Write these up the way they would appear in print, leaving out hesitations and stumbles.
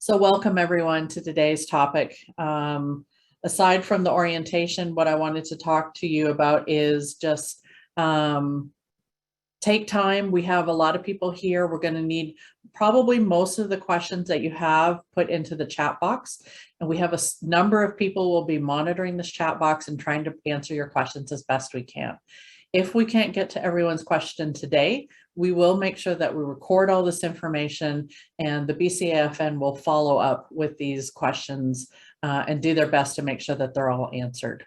So welcome everyone to today's topic. Aside from the orientation, what I wanted to talk to you about is just take time. We have a lot of people here. We're going to need probably most of the questions that you have put into the chat box. And we have a number of people who will be monitoring this chat box and trying to answer your questions as best we can. If we can't get to everyone's question today, we will make sure that we record all this information, and the BCAFN will follow up with these questions and do their best to make sure that they're all answered.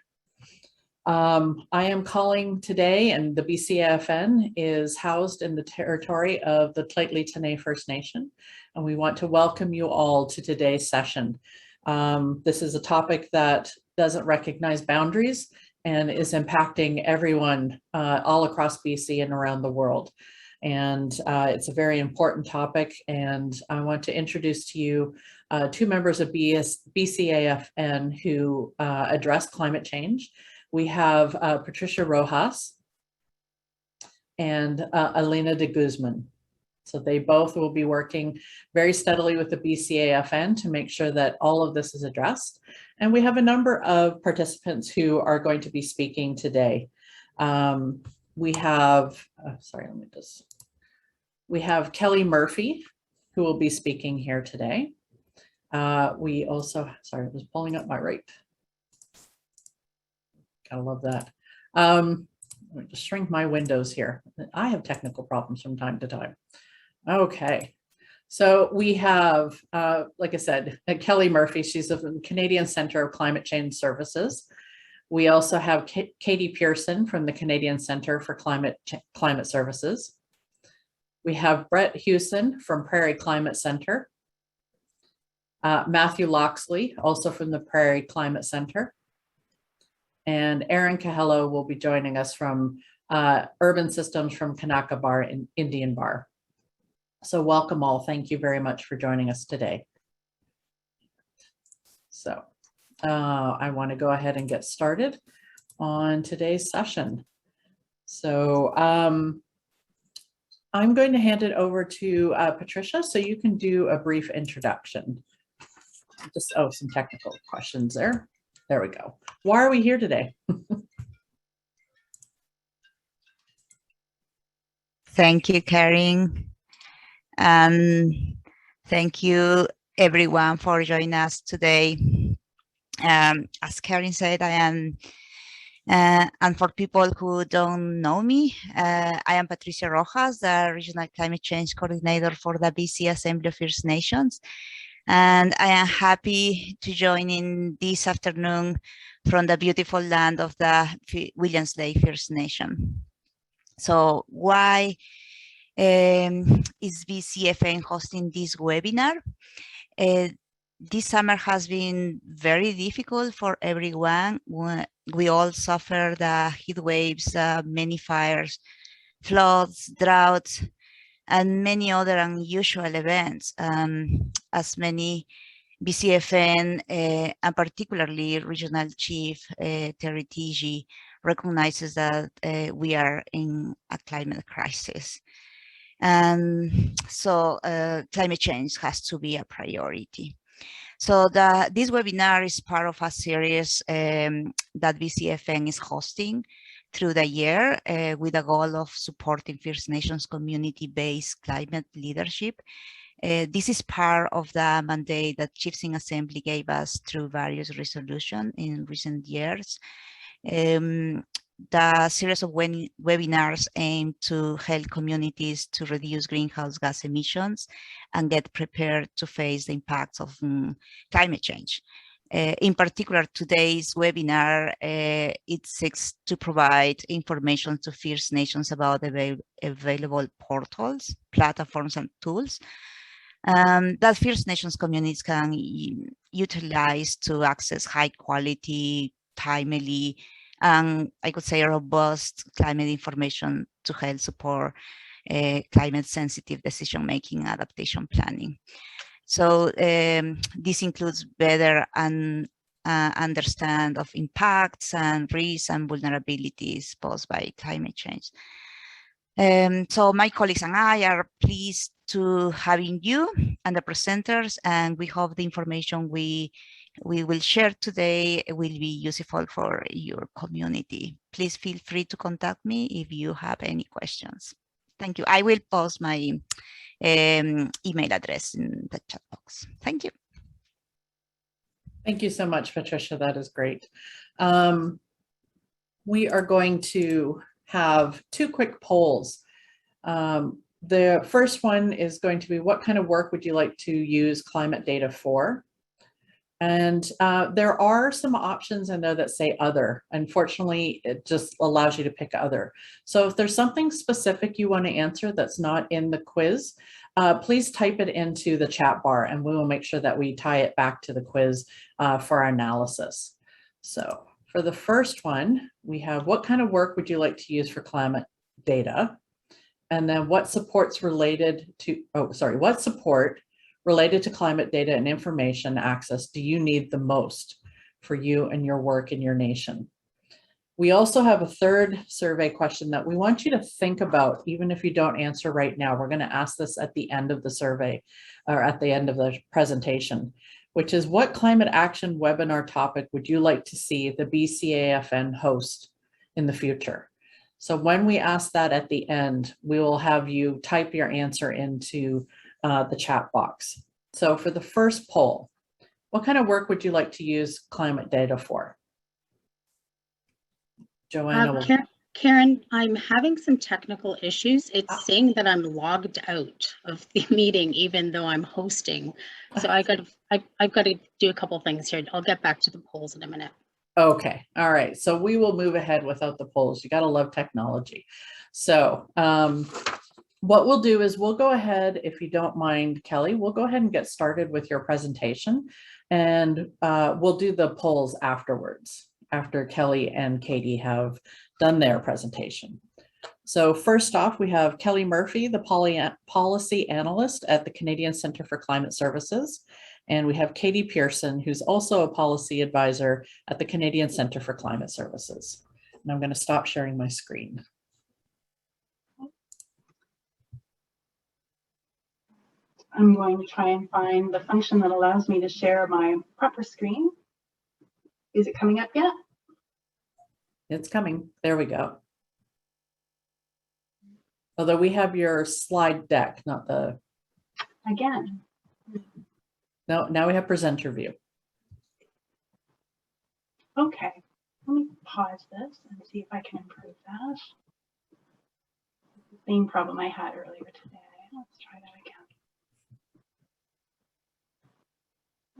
I am calling today, and the BCAFN is housed in the territory of the Lheidli First Nation, and we want to welcome you all to today's session. This is a topic that doesn't recognize boundaries and is impacting everyone all across BC and around the world. And it's a very important topic, and I want to introduce to you two members of BCAFN who address climate change. We have Patricia Rojas and Elena de Guzman. So they both will be working very steadily with the BCAFN to make sure that all of this is addressed. And we have a number of participants who are going to be speaking today. We have, we have Kelly Murphy, who will be speaking here today. We also, sorry, I was pulling up my rate. Gotta love that. Let me just shrink my windows here. I have technical problems from time to time. Okay, so we have, like I said, Kelly Murphy. She's of the Canadian Centre of Climate Change Services. We also have Katie Pearson from the Canadian Centre for Climate Services. We have Brett Hewson from Prairie Climate Centre. Matthew Loxley, also from the Prairie Climate Centre. And Aaron Cahello will be joining us from Urban Systems from Kanaka Bar Indian Band. So welcome all. Thank you very much for joining us today. So I want to go ahead and get started on today's session. So I'm going to hand it over to Patricia, so you can do a brief introduction. Just, oh, some technical questions there. There we go. Why are we here today? Thank you, Karen. Thank you, everyone, for joining us today. As Karen said, I am, and for people who don't know me, I am Patricia Rojas, the Regional Climate Change Coordinator for the BC Assembly of First Nations. And I am happy to join in this afternoon from the beautiful land of the Williams Lake First Nation. So why is BCAFN hosting this webinar? This summer has been very difficult for everyone. We all suffer the heat waves, many fires, floods, droughts, and many other unusual events. As many BCAFN, and particularly Regional Chief Terry Tigi, recognizes that we are in a climate crisis. And so climate change has to be a priority. So this webinar is part of a series that BCAFN is hosting through the year with the goal of supporting First Nations community-based climate leadership. This is part of the mandate that Chiefs in Assembly gave us through various resolutions in recent years. The series of webinars aim to help communities to reduce greenhouse gas emissions and get prepared to face the impacts of climate change. In particular, today's webinar, it seeks to provide information to First Nations about available portals, platforms, and tools that First Nations communities can utilize to access high quality, timely, and I could say robust climate information to help support climate sensitive decision making adaptation planning. So this includes better understand of impacts and risks and vulnerabilities posed by climate change. So my colleagues and I are pleased to having you and the presenters, and we hope the information we will share today will be useful for your community. Please feel free to contact me if you have any questions. Thank you. I will post my email address in the chat box. Thank you. Thank you so much, Patricia. That is great. We are going to have two quick polls. The first one is going to be, what kind of work would you like to use climate data for? And there are some options in there that say other. Unfortunately, it just allows you to pick other. So if there's something specific you want to answer that's not in the quiz, please type it into the chat bar and we will make sure that we tie it back to the quiz for our analysis. So for the first one, we have, what kind of work would you like to use for climate data? And then what supports related to, what support related to climate data and information access do you need the most for you and your work in your nation? We also have a third survey question that we want you to think about, even if you don't answer right now. We're going to ask this at the end of the survey or at the end of the presentation, which is, what climate action webinar topic would you like to see the BCAFN host in the future? So when we ask that at the end, we will have you type your answer into the chat box. So for the first poll, what kind of work would you like to use climate data for? Joanna. Karen, I'm having some technical issues. It's saying that I'm logged out of the meeting, even though I'm hosting. So I've got to do a couple things here. I'll get back to the polls in a minute. Okay. All right. So we will move ahead without the polls. You got to love technology. So what we'll do is we'll go ahead, if you don't mind, Kelly, we'll go ahead and get started with your presentation, and we'll do the polls afterwards, after Kelly and Katie have done their presentation. So first off, we have Kelly Murphy, the policy analyst at the Canadian Centre for Climate Services. And we have Katie Pearson, who's also a policy advisor at the Canadian Centre for Climate Services. And I'm going to stop sharing my screen. I'm going to try and find the function that allows me to share my proper screen. Is it coming up yet? It's coming. There we go. Although we have your slide deck, not the... Again. No, now we have presenter view. Okay, let me pause this and see if I can improve that. The same problem I had earlier today. Let's try that again.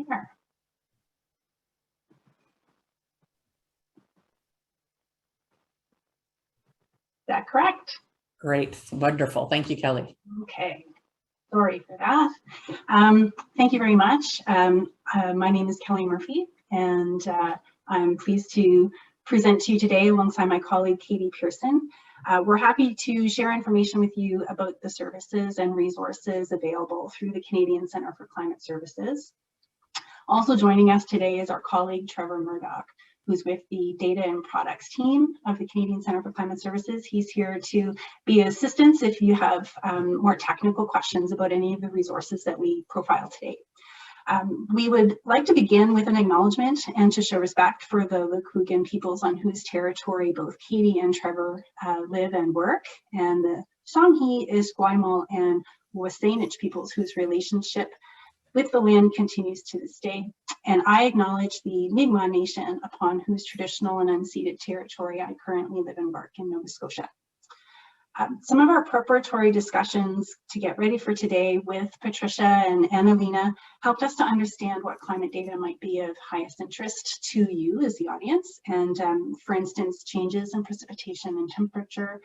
There. Is that correct? Great, wonderful. Thank you, Kelly. Okay. Sorry for that. Thank you very much. My name is Kelly Murphy, and I'm pleased to present to you today alongside my colleague Katie Pearson. We're happy to share information with you about the services and resources available through the Canadian Centre for Climate Services. Also joining us today is our colleague Trevor Murdoch, who's with the Data and Products team of the Canadian Centre for Climate Services. He's here to be assistance if you have more technical questions about any of the resources that we profile today. We would like to begin with an acknowledgement and to show respect for the Lekwungen peoples on whose territory both Katie and Trevor live and work, and the Songhe, Esquimalt, and Wasanic peoples whose relationship with the land continues to this day. And I acknowledge the Mi'kmaq Nation, upon whose traditional and unceded territory I currently live and work in Nova Scotia. Some of our preparatory discussions to get ready for today with Patricia and Annalena helped us to understand what climate data might be of highest interest to you as the audience. And for instance, changes in precipitation and temperature,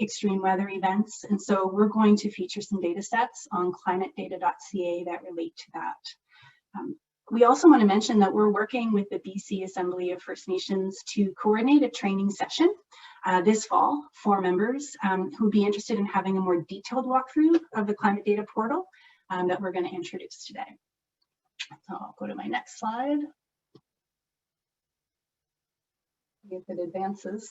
extreme weather events. And so we're going to feature some data sets on climatedata.ca that relate to that. We also want to mention that we're working with the BC Assembly of First Nations to coordinate a training session this fall for members who would be interested in having a more detailed walkthrough of the climate data portal that we're going to introduce today. So I'll go to my next slide. If it advances.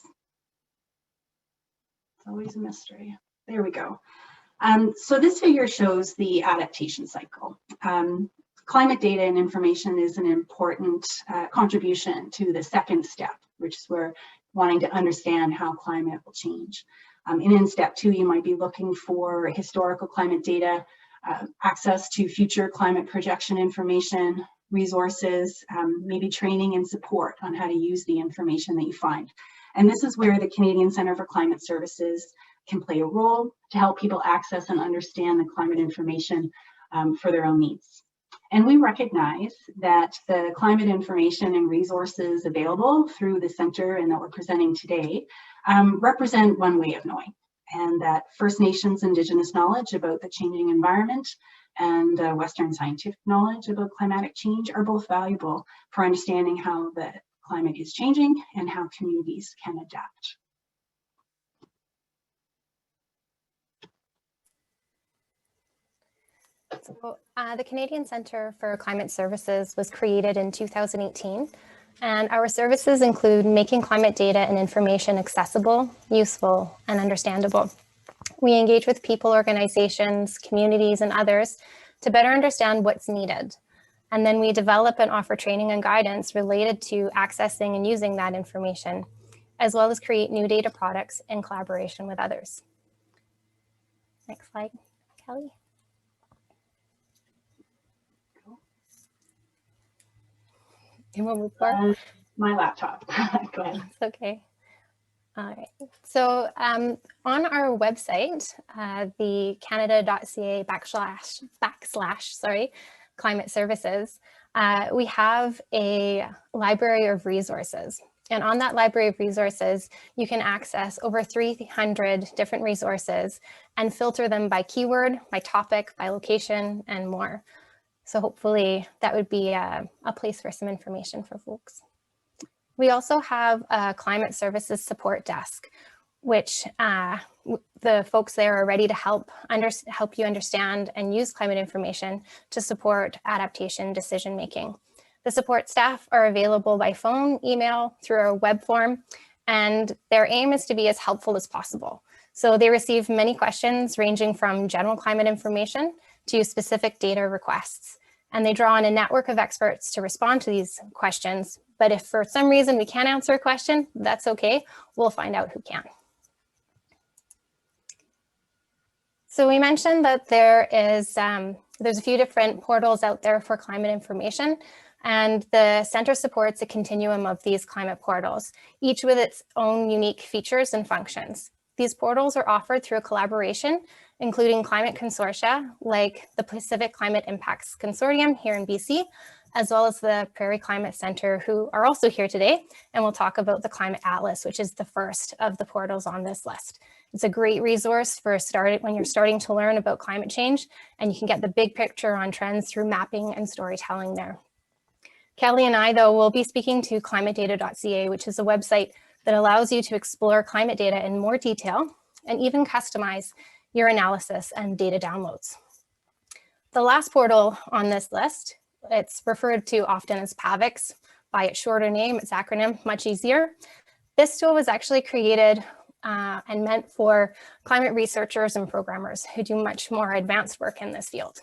It's always a mystery. There we go. So this figure shows the adaptation cycle. Climate data and information is an important contribution to the second step, which is we're wanting to understand how climate will change. And in step 2, you might be looking for historical climate data, access to future climate projection information, resources, maybe training and support on how to use the information that you find. And this is where the Canadian Centre for Climate Services can play a role to help people access and understand the climate information for their own needs. And we recognize that the climate information and resources available through the centre and that we're presenting today represent one way of knowing, and that First Nations Indigenous knowledge about the changing environment and Western scientific knowledge about climatic change are both valuable for understanding how the climate is changing and how communities can adapt. So the Canadian Centre for Climate Services was created in 2018, and our services include making climate data and information accessible, useful, and understandable. We engage with people, organizations, communities, and others to better understand what's needed. And then we develop and offer training and guidance related to accessing and using that information, as well as create new data products in collaboration with others. Next slide, Kelly. You want to move forward? My laptop. Go ahead. It's okay. All right. So on our website, the canada.ca / climate services, we have a library of resources. And on that library of resources, you can access over 300 different resources and filter them by keyword, by topic, by location, and more. So hopefully that would be a place for some information for folks. We also have a climate services support desk, which the folks there are ready to help you understand and use climate information to support adaptation decision making. The support staff are available by phone, email, through our web form, and their aim is to be as helpful as possible. So they receive many questions ranging from general climate information to specific data requests. And they draw on a network of experts to respond to these questions. But if for some reason we can't answer a question, that's okay. We'll find out who can. So we mentioned that there's a few different portals out there for climate information, and the center supports a continuum of these climate portals, each with its own unique features and functions. These portals are offered through a collaboration, including climate consortia like the Pacific Climate Impacts Consortium here in BC, as well as the Prairie Climate Centre, who are also here today, and we'll talk about the Climate Atlas, which is the first of the portals on this list. It's a great resource for when you're starting to learn about climate change, and you can get the big picture on trends through mapping and storytelling there. Kelly and I, though, will be speaking to climatedata.ca, which is a website that allows you to explore climate data in more detail and even customize your analysis and data downloads. The last portal on this list, it's referred to often as PAVIX by its shorter name, its acronym, much easier. This tool was actually created and meant for climate researchers and programmers who do much more advanced work in this field.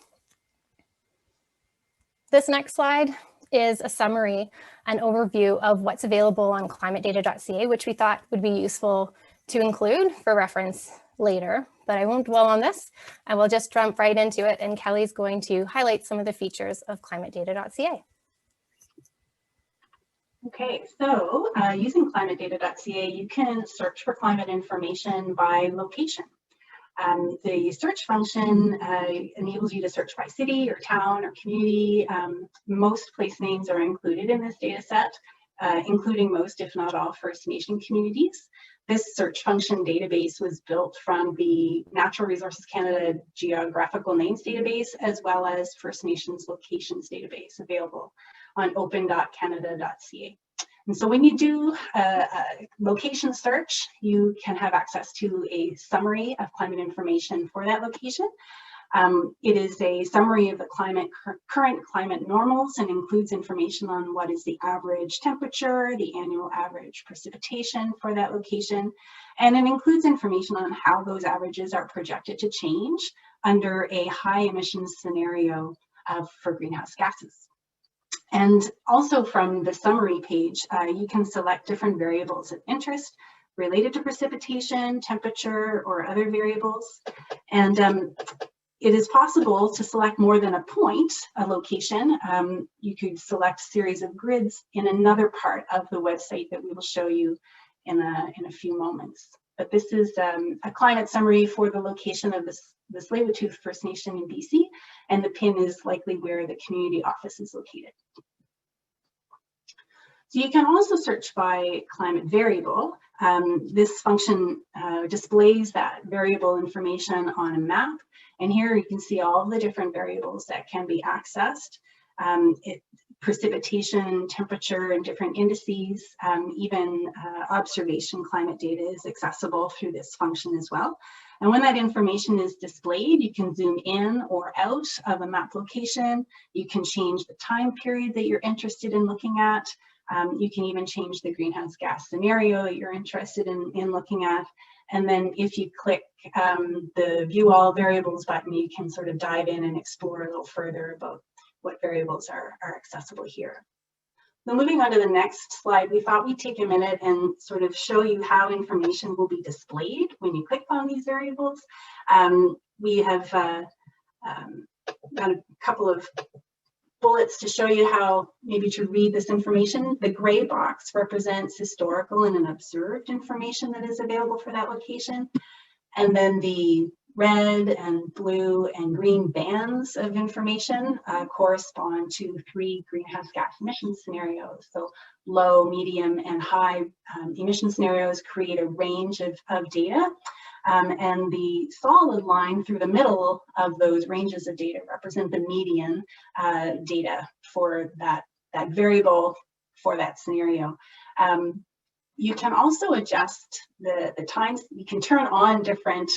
This next slide is a summary and overview of what's available on climatedata.ca, which we thought would be useful to include for reference later, but I won't dwell on this. I will just jump right into it, and Kelly's going to highlight some of the features of climatedata.ca. Okay, so using climatedata.ca, you can search for climate information by location. The search function enables you to search by city or town or community. Most place names are included in this data set, including most, if not all, First Nation communities. This search function database was built from the Natural Resources Canada Geographical Names database, as well as First Nations Locations database available on open.canada.ca. And so when you do a location search, you can have access to a summary of climate information for that location. It is a summary of the current climate normals and includes information on what is the average temperature, the annual average precipitation for that location, and it includes information on how those averages are projected to change under a high emissions scenario for greenhouse gases. And also from the summary page, you can select different variables of interest related to precipitation, temperature, or other variables. And it is possible to select more than a point, a location. You could select a series of grids in another part of the website that we will show you in a few moments. But this is a climate summary for the location of the Tsleil-Waututh First Nation in BC, and the pin is likely where the community office is located. So you can also search by climate variable. This function displays that variable information on a map, and here you can see all of the different variables that can be accessed. Precipitation, temperature, and different indices, even observation climate data is accessible through this function as well. And when that information is displayed, you can zoom in or out of a map location. You can change the time period that you're interested in looking at. You can even change the greenhouse gas scenario that you're interested in looking at. And then if you click the View All Variables button, you can sort of dive in and explore a little further about what variables are accessible here. So moving on to the next slide, we thought we'd take a minute and sort of show you how information will be displayed when you click on these variables. We have got a couple of bullets to show you how maybe to read this information. The gray box represents historical and observed information that is available for that location. And then the red and blue and green bands of information correspond to 3 greenhouse gas emission scenarios. So low, medium, and high emission scenarios create a range of data. And the solid line through the middle of those ranges of data represent the median data for that variable for that scenario. You can also adjust the times. You can turn on different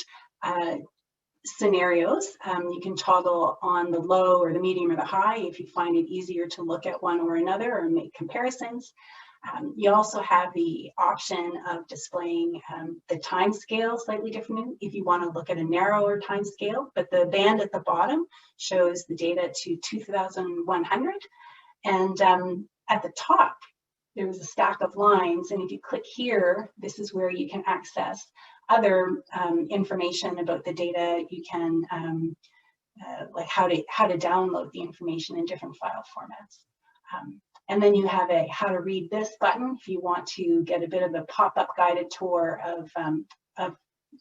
scenarios. You can toggle on the low or the medium or the high if you find it easier to look at one or another or make comparisons. You also have the option of displaying the time scale slightly different if you want to look at a narrower time scale, but the band at the bottom shows the data to 2100. And at the top, there was a stack of lines, and if you click here, this is where you can access other information about the data. You can like how to download the information in different file formats. And then you have a how to read this button if you want to get a bit of a pop-up guided tour of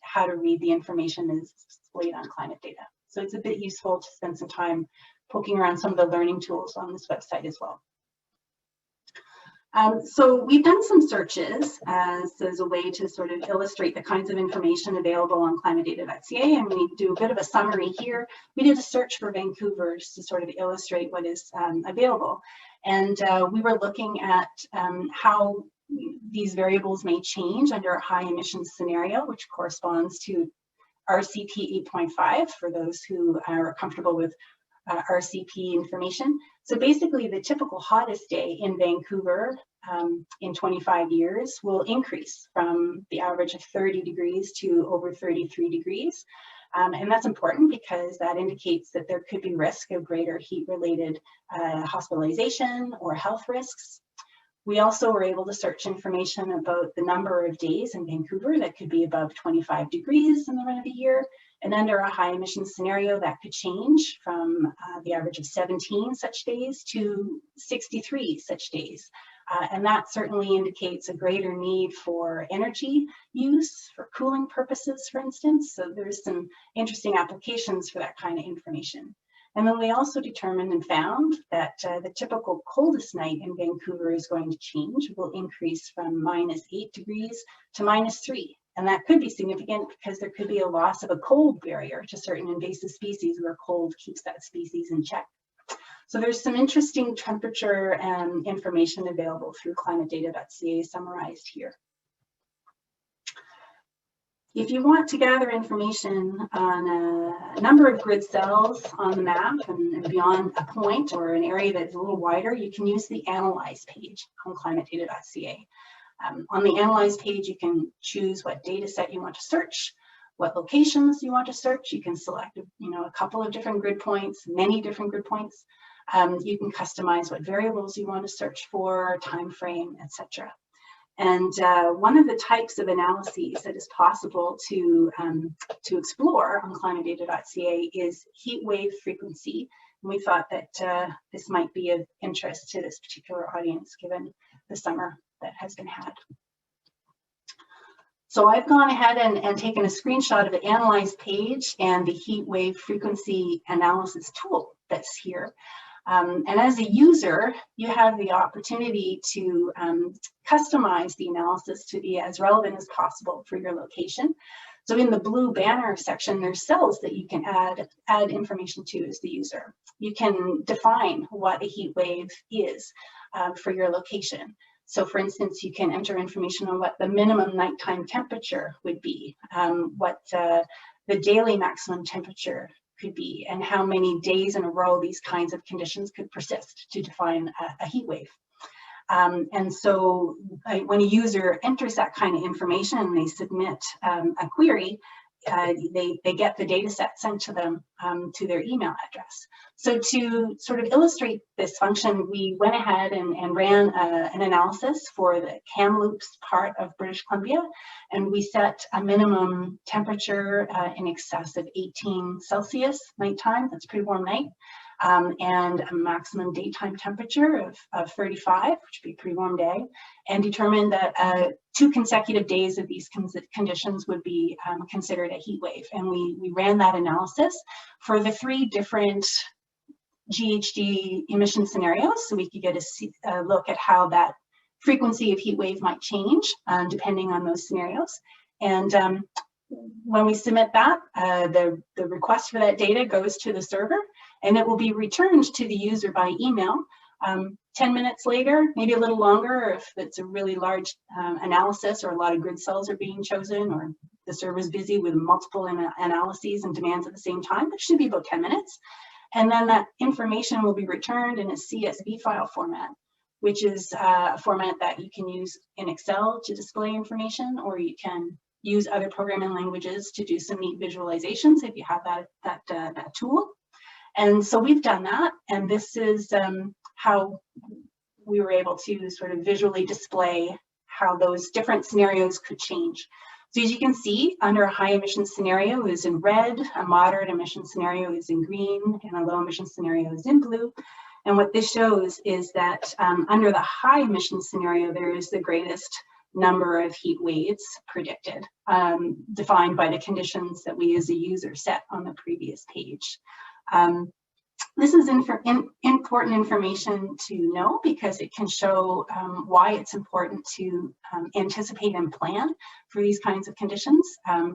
how to read the information that's displayed on Climatedata. So it's a bit useful to spend some time poking around some of the learning tools on this website as well. So we've done some searches as a way to sort of illustrate the kinds of information available on climatedata.ca, and we do a bit of a summary here. We did a search for Vancouver to sort of illustrate what is available. And we were looking at how these variables may change under a high emissions scenario, which corresponds to RCP 8.5 for those who are comfortable with RCP information. So basically the typical hottest day in Vancouver in 25 years will increase from the average of 30 degrees to over 33 degrees. And that's important because that indicates that there could be risk of greater heat-related hospitalization or health risks. We also were able to search information about the number of days in Vancouver that could be above 25 degrees in the run of the year. And under a high emission scenario, that could change from the average of 17 such days to 63 such days. And that certainly indicates a greater need for energy use for cooling purposes, for instance. So there's some interesting applications for that kind of information. And then we also determined and found that the typical coldest night in Vancouver is going to change, will increase from -8 degrees to -3. And that could be significant because there could be a loss of a cold barrier to certain invasive species where cold keeps that species in check. So there's some interesting temperature information available through climatedata.ca summarized here. If you want to gather information on a number of grid cells on the map and beyond a point or an area that's a little wider, you can use the Analyze page on climatedata.ca. On the Analyze page, you can choose what data set you want to search, what locations you want to search. You can select, a couple of different grid points, many different grid points. You can customize what variables you want to search for, time frame, etc. And one of the types of analyses that is possible to explore on climatedata.ca is heat wave frequency. And we thought that this might be of interest to this particular audience given the summer that has been had. So I've gone ahead and taken a screenshot of the Analyze page and the heat wave frequency analysis tool that's here. And as a user, you have the opportunity to customize the analysis to be as relevant as possible for your location. So in the blue banner section, there's cells that you can add information to as the user. You can define what a heat wave is for your location. So for instance, you can enter information on what the minimum nighttime temperature would be, what the daily maximum temperature could be, and how many days in a row these kinds of conditions could persist to define a heat wave. And so when a user enters that kind of information and they submit a query, they get the data set sent to them to their email address. So to sort of illustrate this function, we went ahead and ran an analysis for the Kamloops part of British Columbia, and we set a minimum temperature in excess of 18 Celsius nighttime. That's a pretty warm night. And a maximum daytime temperature of 35, which would be a pretty warm day, and determined that 2 consecutive days of these conditions would be considered a heat wave. And we ran that analysis for the 3 different GHG emission scenarios, so we could get a look at how that frequency of heat wave might change depending on those scenarios. And when we submit that, the request for that data goes to the server, and it will be returned to the user by email 10 minutes later, maybe a little longer if it's a really large analysis or a lot of grid cells are being chosen, or the server is busy with multiple analyses and demands at the same time. It should be about 10 minutes. And then that information will be returned in a CSV file format, which is a format that you can use in Excel to display information, or you can use other programming languages to do some neat visualizations if you have that tool. And so we've done that, and this is how we were able to sort of visually display how those different scenarios could change. So as you can see, under a high emission scenario is in red, a moderate emission scenario is in green, and a low emission scenario is in blue. And what this shows is that under the high emission scenario, there is the greatest number of heat waves predicted, defined by the conditions that we as a user set on the previous page. This is important information to know because it can show why it's important to anticipate and plan for these kinds of conditions,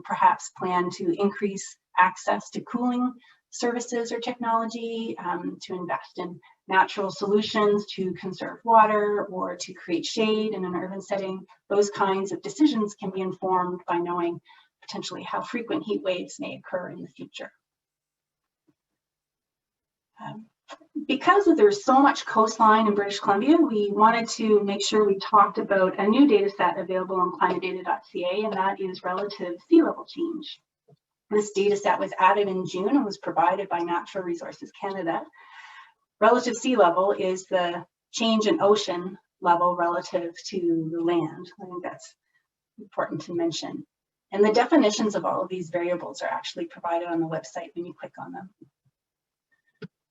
perhaps plan to increase access to cooling services or technology, to invest in natural solutions to conserve water or to create shade in an urban setting. Those kinds of decisions can be informed by knowing potentially how frequent heat waves may occur in the future. Because there's so much coastline in British Columbia, we wanted to make sure we talked about a new data set available on climatedata.ca, and that is relative sea level change. This data set was added in June and was provided by Natural Resources Canada. Relative sea level is the change in ocean level relative to the land. I think that's important to mention. And the definitions of all of these variables are actually provided on the website when you click on them.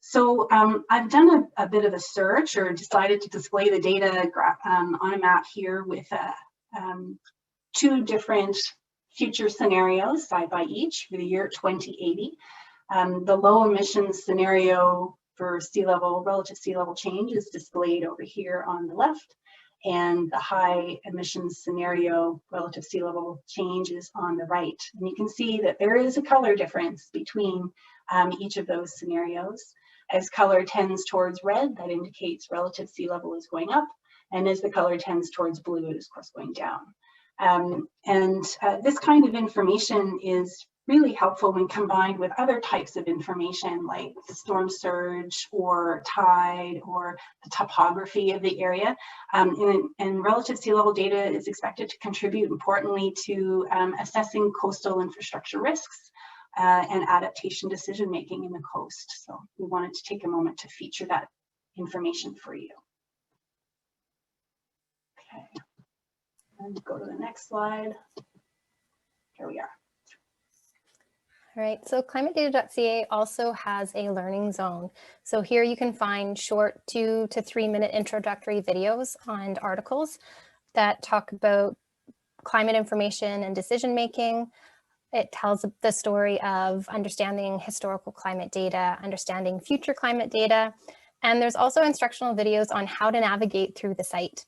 So I've done a bit of a search, or decided to display the data on a map here with 2 different future scenarios side by each for the year 2080. The low emissions scenario for sea level, relative sea level change is displayed over here on the left, and the high emissions scenario relative sea level change is on the right. And you can see that there is a color difference between each of those scenarios. As color tends towards red, that indicates relative sea level is going up, and as the color tends towards blue, it is of course going down. This kind of information is really helpful when combined with other types of information like storm surge or tide or the topography of the area. And relative sea level data is expected to contribute importantly to assessing coastal infrastructure risks and adaptation decision making in the coast. So we wanted to take a moment to feature that information for you. Okay, and go to the next slide. Here we are. All right, so climatedata.ca also has a learning zone. So here you can find short 2 to 3 minute introductory videos and articles that talk about climate information and decision making. It tells the story of understanding historical climate data, understanding future climate data, and there's also instructional videos on how to navigate through the site.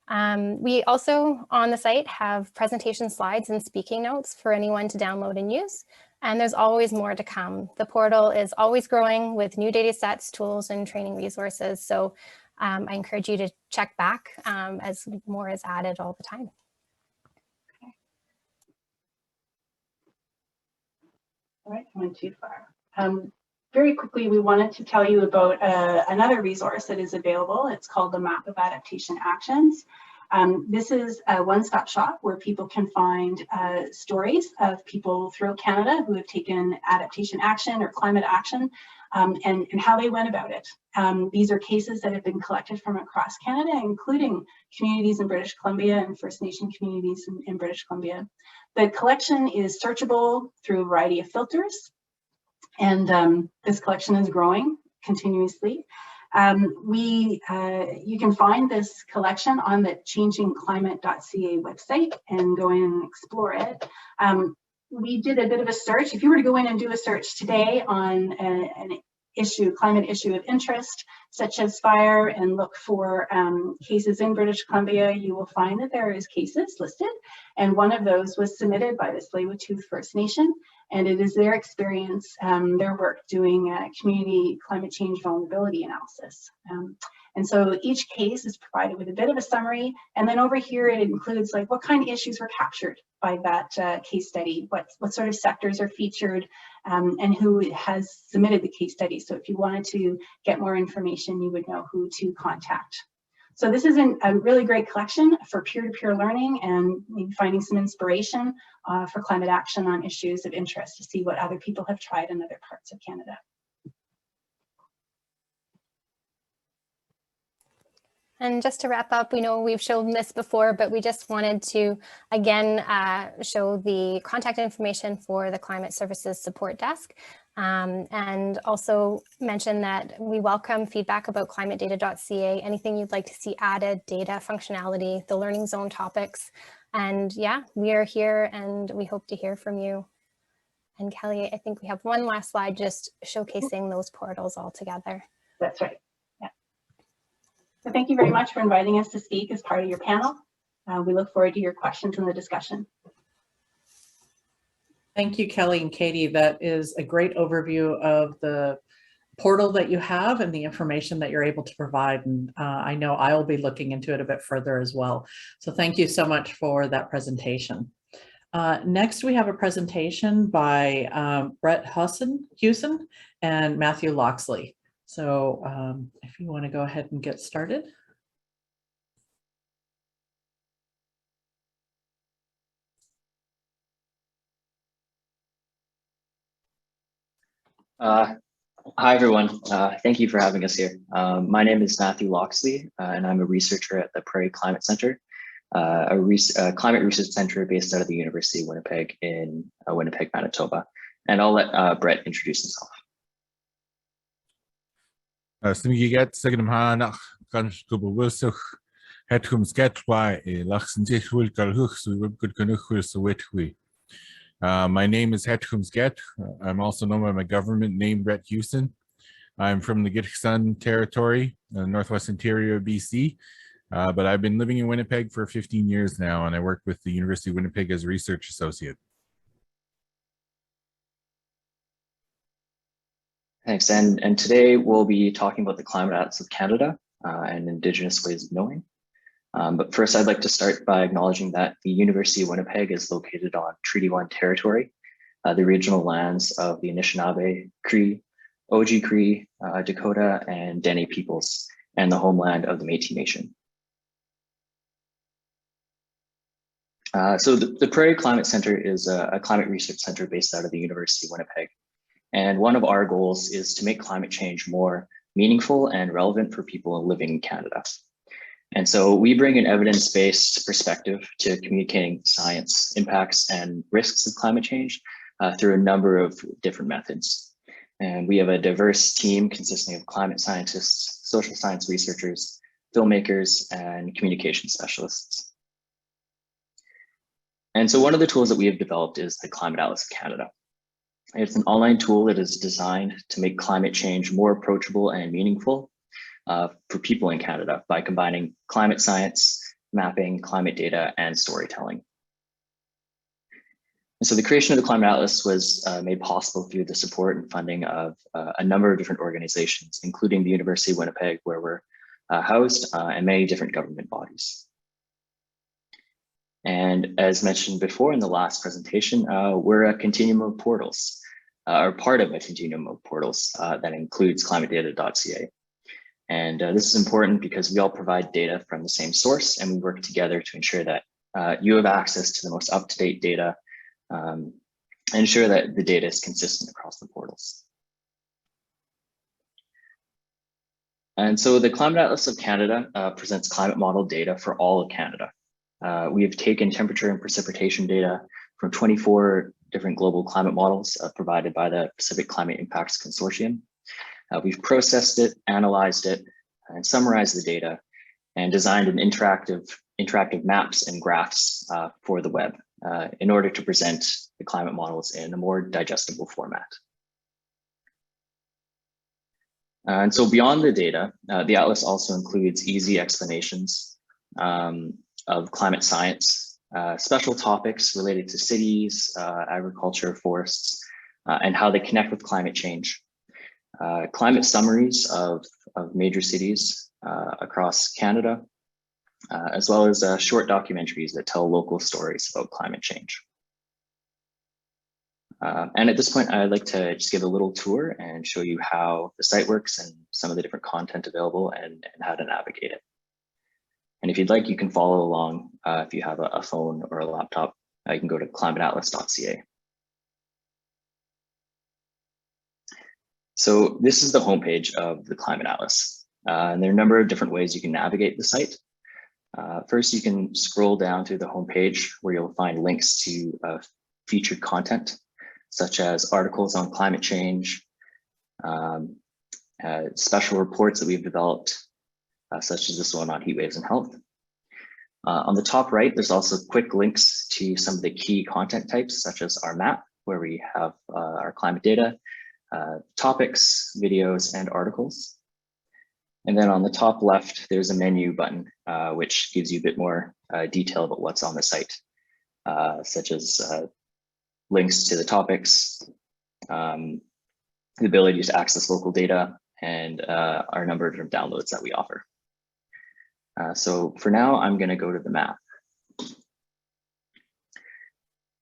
We also on the site have presentation slides and speaking notes for anyone to download and use. And there's always more to come. The portal is always growing with new data sets, tools, and training resources. So I encourage you to check back as more is added all the time. Okay. All right, I went too far. Very quickly, we wanted to tell you about another resource that is available. It's called the Map of Adaptation Actions. This is a one-stop shop where people can find stories of people throughout Canada who have taken adaptation action or climate action and how they went about it. These are cases that have been collected from across Canada, including communities in British Columbia and First Nation communities in British Columbia. The collection is searchable through a variety of filters, and this collection is growing continuously. You can find this collection on the changingclimate.ca website and go in and explore it. We did a bit of a search. If you were to go in and do a search today on an climate issue of interest, such as fire, and look for cases in British Columbia, you will find that there is cases listed. And one of thos was submitted by the Tsleil-Waututh First Nation. And it is their experience, their work doing community climate change vulnerability analysis. And so each case is provided with a bit of a summary. And then over here, it includes like what kind of issues were captured by that case study, what sort of sectors are featured, and who has submitted the case study. So if you wanted to get more information, you would know who to contact. So this is a really great collection for peer-to-peer learning and maybe finding some inspiration for climate action on issues of interest to see what other people have tried in other parts of Canada. And just to wrap up, we know we've shown this before, but we just wanted to, again, show the contact information for the Climate Services Support Desk. And also mention that we welcome feedback about climatedata.ca, anything you'd like to see added, data, functionality, the learning zone topics. And yeah, we are here and we hope to hear from you. And Kelly, I think we have one last slide just showcasing those portals all together. That's right. Yeah. So thank you very much for inviting us to speak as part of your panel. We look forward to your questions in the discussion. Thank you, Kelly and Katie. That is a great overview of the portal that you have and the information that you're able to provide. And I know I'll be looking into it a bit further as well. So thank you so much for that presentation. Next, we have a presentation by Brett Hewson and Matthew Loxley. So if you want to go ahead and get started. Hi, everyone. Thank you for having us here. My name is Matthew Loxley, and I'm a researcher at the Prairie Climate Centre, a climate research center based out of the University of Winnipeg in Winnipeg, Manitoba. And I'll let Brett introduce himself. My name is Hetkum Sget. I'm also known by my government name, Brett Hewson. I'm from the Gitxsan territory, Northwest Interior of BC, but I've been living in Winnipeg for 15 years now, and I work with the University of Winnipeg as a research associate. Thanks. And today we'll be talking about the climate atlas of Canada and Indigenous ways of knowing. But first, I'd like to start by acknowledging that the University of Winnipeg is located on Treaty 1 territory, the regional lands of the Anishinaabe, Cree, Oji-Cree, Dakota, and Dene peoples, and the homeland of the Métis Nation. So the Prairie Climate Centre is a climate research center based out of the University of Winnipeg. And one of our goals is to make climate change more meaningful and relevant for people living in Canada. And so we bring an evidence-based perspective to communicating science impacts and risks of climate change through a number of different methods. And we have a diverse team consisting of climate scientists, social science researchers, filmmakers, and communication specialists. And so one of the tools that we have developed is the Climate Atlas of Canada. It's an online tool that is designed to make climate change more approachable and meaningful for people in Canada by combining climate science, mapping, climate data, and storytelling. And so the creation of the Climate Atlas was made possible through the support and funding of a number of different organizations, including the University of Winnipeg, where we're housed, and many different government bodies. And as mentioned before in the last presentation, we're a continuum of portals, or part of a continuum of portals that includes climatedata.ca. And this is important because we all provide data from the same source, and we work together to ensure that you have access to the most up-to-date data and ensure that the data is consistent across the portals. And so the Climate Atlas of Canada presents climate model data for all of Canada. We have taken temperature and precipitation data from 24 different global climate models provided by the Pacific Climate Impacts Consortium. We've processed it, analyzed it, and summarized the data, and designed an interactive maps and graphs for the web in order to present the climate models in a more digestible format. And so beyond the data, the Atlas also includes easy explanations of climate science, special topics related to cities, agriculture, forests, and how they connect with climate change. Climate summaries of major cities across Canada, as well as short documentaries that tell local stories about climate change. And at this point, I'd like to just give a little tour and show you how the site works and some of the different content available and how to navigate it. And if you'd like, you can follow along if you have a phone or a laptop. You can go to climateatlas.ca. So this is the homepage of the Climate Atlas. And there are a number of different ways you can navigate the site. First, you can scroll down through the homepage where you'll find links to featured content, such as articles on climate change, special reports that we've developed, such as this one on heat waves and health. On the top right, there's also quick links to some of the key content types, such as our map, where we have our climate data, topics, videos, and articles. And then on the top left, there's a menu button, which gives you a bit more detail about what's on the site, such as links to the topics, the ability to access local data, and our number of different downloads that we offer. So for now, I'm going to go to the map.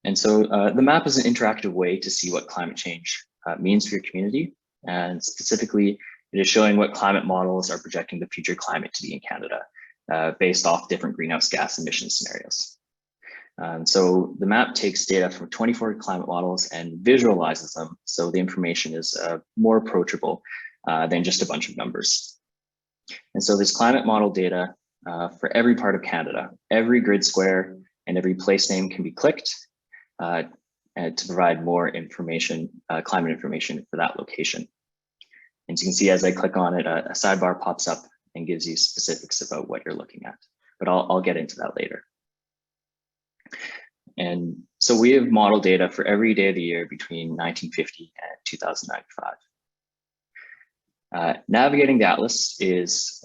And so the map is an interactive way to see what climate change means for your community. And specifically, it is showing what climate models are projecting the future climate to be in Canada based off different greenhouse gas emission scenarios. So the map takes data from 24 climate models and visualizes them, so the information is more approachable than just a bunch of numbers. And so this climate model data for every part of Canada, every grid square and every place name can be clicked to provide more information, climate information for that location. And so you can see as I click on it, a sidebar pops up and gives you specifics about what you're looking at, but I'll get into that later. And so we have model data for every day of the year between 1950 and 2095. Navigating the Atlas is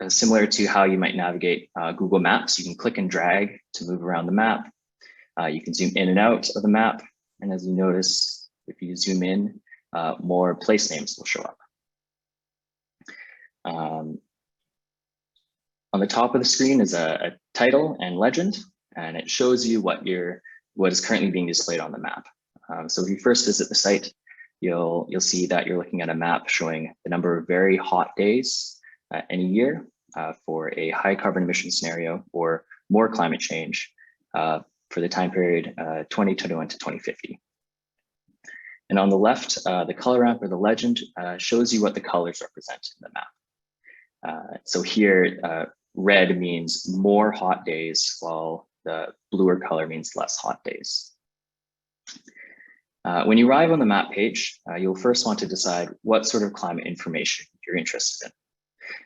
similar to how you might navigate Google Maps. You can click and drag to move around the map. You can zoom in and out of the map. And as you notice, if you zoom in, more place names will show up. On the top of the screen is a title and legend, and it shows you what is currently being displayed on the map. So if you first visit the site, you'll see that you're looking at a map showing the number of very hot days in a year for a high carbon emission scenario or more climate change for the time period 2021 to 2050. And on the left, the color ramp or the legend shows you what the colors represent in the map. So here, red means more hot days, while the bluer color means less hot days. When you arrive on the map page, you'll first want to decide what sort of climate information you're interested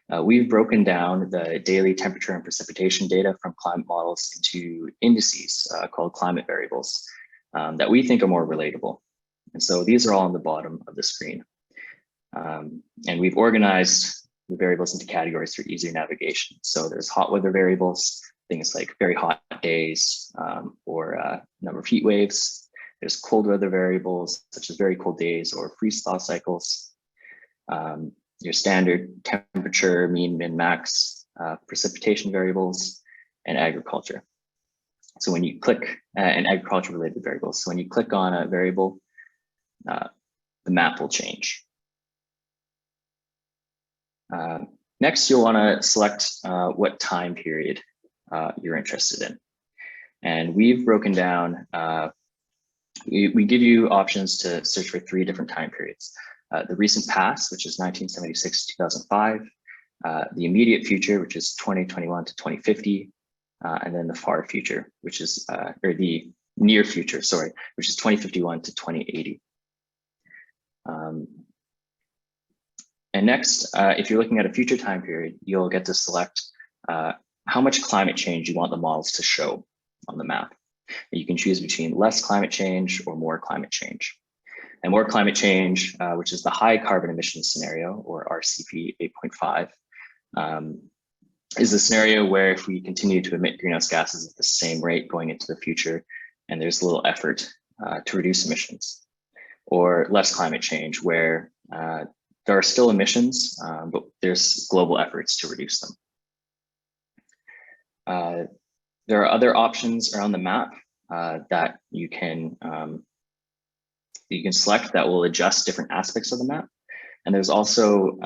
in. We've broken down the daily temperature and precipitation data from climate models into indices called climate variables that we think are more relatable. And so these are all on the bottom of the screen. And we've organized the variables into categories for easier navigation. So there's hot weather variables, things like very hot days or number of heat waves. There's cold weather variables, such as very cold days or freeze-thaw cycles. Your standard temperature, mean, min, max, precipitation variables, and agriculture. So when you click, and agriculture-related variables. So when you click on a variable, the map will change. Next, you'll want to select what time period you're interested in. And we've broken down, we give you options to search for 3 different time periods. The recent past, which is 1976 to 2005, the immediate future, which is 2021 to 2050, and then the far future, which is, or the near future, sorry, which is 2051 to 2080. And next, if you're looking at a future time period, you'll get to select how much climate change you want the models to show on the map. You can choose between less climate change or more climate change. And more climate change, which is the high carbon emissions scenario, or RCP 8.5, is a scenario where if we continue to emit greenhouse gases at the same rate going into the future, and there's little effort to reduce emissions. Or less climate change, where there are still emissions, but there's global efforts to reduce them. There are other options around the map that you can select that will adjust different aspects of the map. And there's also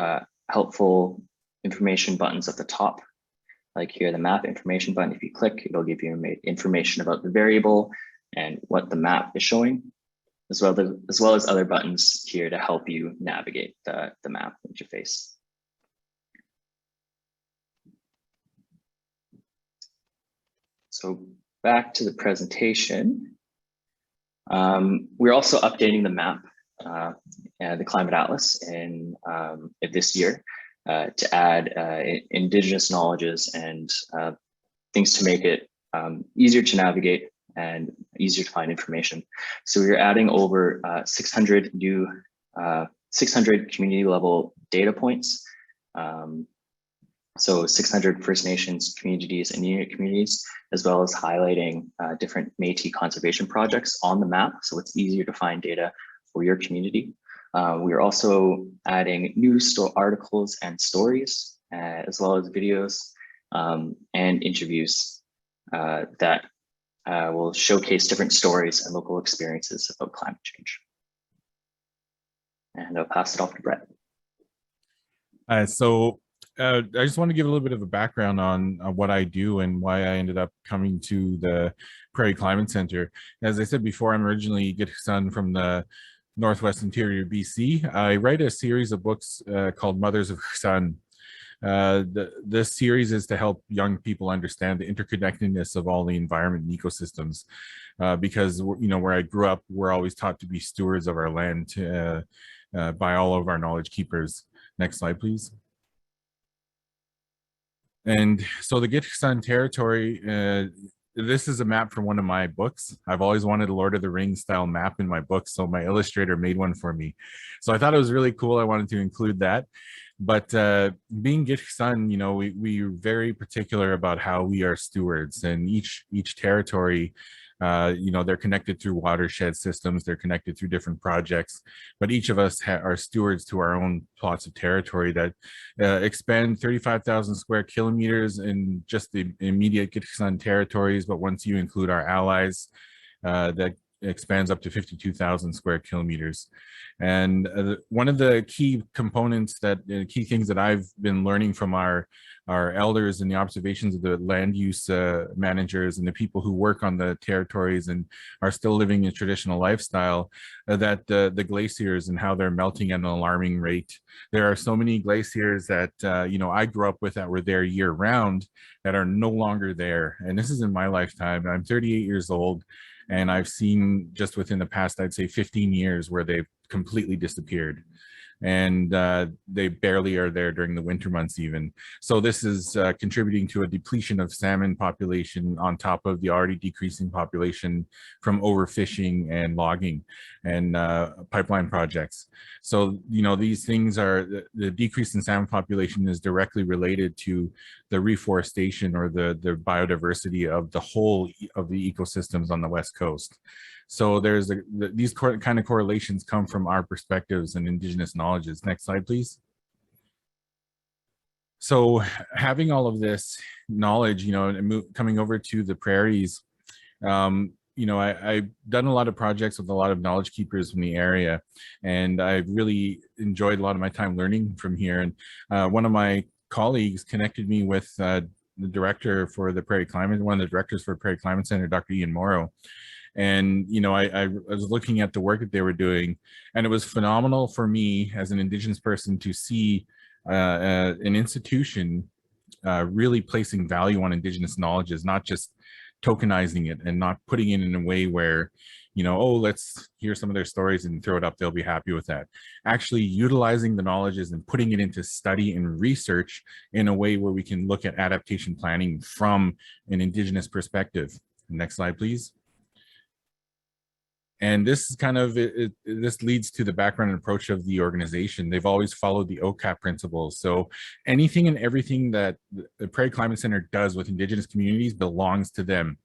helpful information buttons at the top, like here, the map information button. If you click, it'll give you information about the variable and what the map is showing, as well as other buttons here to help you navigate the map interface. So back to the presentation. We're also updating the map, the Climate Atlas in this year to add Indigenous knowledges and things to make it easier to navigate and easier to find information. So we're adding over 600 new 600 community level data points. So 600 First Nations communities and Inuit communities, as well as highlighting different Métis conservation projects on the map, so it's easier to find data for your community. We're also adding news articles and stories, as well as videos and interviews that will showcase different stories and local experiences about climate change. And I'll pass it off to Brett. I just want to give a little bit of a background on what I do and why I ended up coming to the Prairie Climate Centre. As I said before, I'm originally Gitxsan from the Northwest Interior BC. I write a series of books called Mothers of Sun. This series is to help young people understand the interconnectedness of all the environment and ecosystems, because where I grew up, we're always taught to be stewards of our land by all of our knowledge keepers. Next slide, please. And so the Gitxsan territory, this is a map from one of my books. I've always wanted a Lord of the Rings style map in my book, so my illustrator made one for me. So I thought it was really cool. I wanted to include that. But being Gitxsan, we're very particular about how we are stewards, and each territory You know, they're connected through watershed systems, they're connected through different projects, but each of us are stewards to our own plots of territory that expand 35,000 square kilometers in just the immediate Gitxsan territories. But once you include our allies, that expands up to 52,000 square kilometers. And one of the key components key things that I've been learning from our elders and the observations of the land use managers and the people who work on the territories and are still living a traditional lifestyle, that the glaciers and how they're melting at an alarming rate. There are so many glaciers that, you know, I grew up with that were there year round that are no longer there. And this is in my lifetime. I'm 38 years old. And I've seen just within the past, I'd say 15 years where they've completely disappeared. And they barely are there during the winter months even. So this is contributing to a depletion of salmon population on top of the already decreasing population from overfishing and logging and pipeline projects. So, you know, these things are, the decrease in salmon population is directly related to the reforestation or the biodiversity of the whole of the ecosystems on the West Coast. So there's these kind of correlations come from our perspectives and Indigenous knowledges. Next slide, please. So having all of this knowledge, you know, and coming over to the prairies, you know, I've done a lot of projects with a lot of knowledge keepers from the area, and I've really enjoyed a lot of my time learning from here. And one of my colleagues connected me with the director for the Prairie Climate, one of the directors for Prairie Climate Centre, Dr. Ian Morrow. And, you know, I was looking at the work that they were doing, and it was phenomenal for me as an Indigenous person to see an institution really placing value on Indigenous knowledges, not just tokenizing it and not putting it in a way where, you know, oh, let's hear some of their stories and throw it up, they'll be happy with that. Actually utilizing the knowledges and putting it into study and research in a way where we can look at adaptation planning from an Indigenous perspective. Next slide, please. And this is kind of, this leads to the background and approach of the organization. They've always followed the OCAP principles. So anything and everything that the Prairie Climate Centre does with Indigenous communities belongs to them.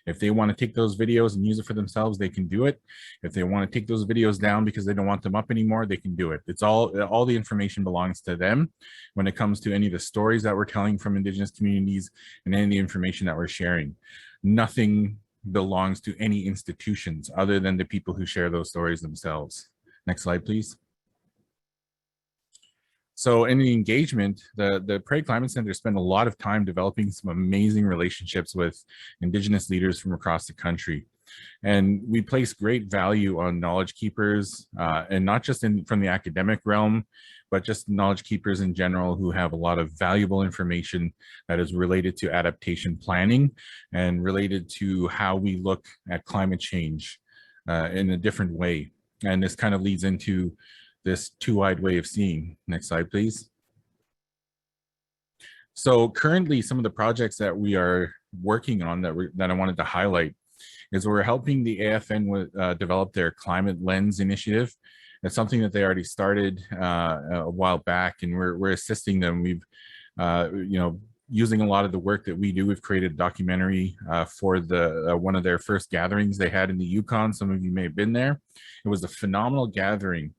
If they want to take those videos and use it for themselves, they can do it. If they want to take those videos down because they don't want them up anymore, they can do it. It's all the information belongs to them when it comes to any of the stories that we're telling from Indigenous communities and any of the information that we're sharing. Nothing belongs to any institutions other than the people who share those stories themselves. Next slide, please. So in the engagement, the Prairie Climate Centre spent a lot of time developing some amazing relationships with Indigenous leaders from across the country. And we place great value on knowledge keepers, and not just from the academic realm, but just knowledge keepers in general who have a lot of valuable information that is related to adaptation planning and related to how we look at climate change in a different way. And this kind of leads into this two-eyed way of seeing. Next slide, please. So currently, some of the projects that we are working on that I wanted to highlight is we're helping the AFN develop their Climate Lens initiative. It's something that they already started a while back, and we're assisting them. We've, you know, using a lot of the work that we do, we've created a documentary for one of their first gatherings they had in the Yukon. Some of you may have been there. It was a phenomenal gathering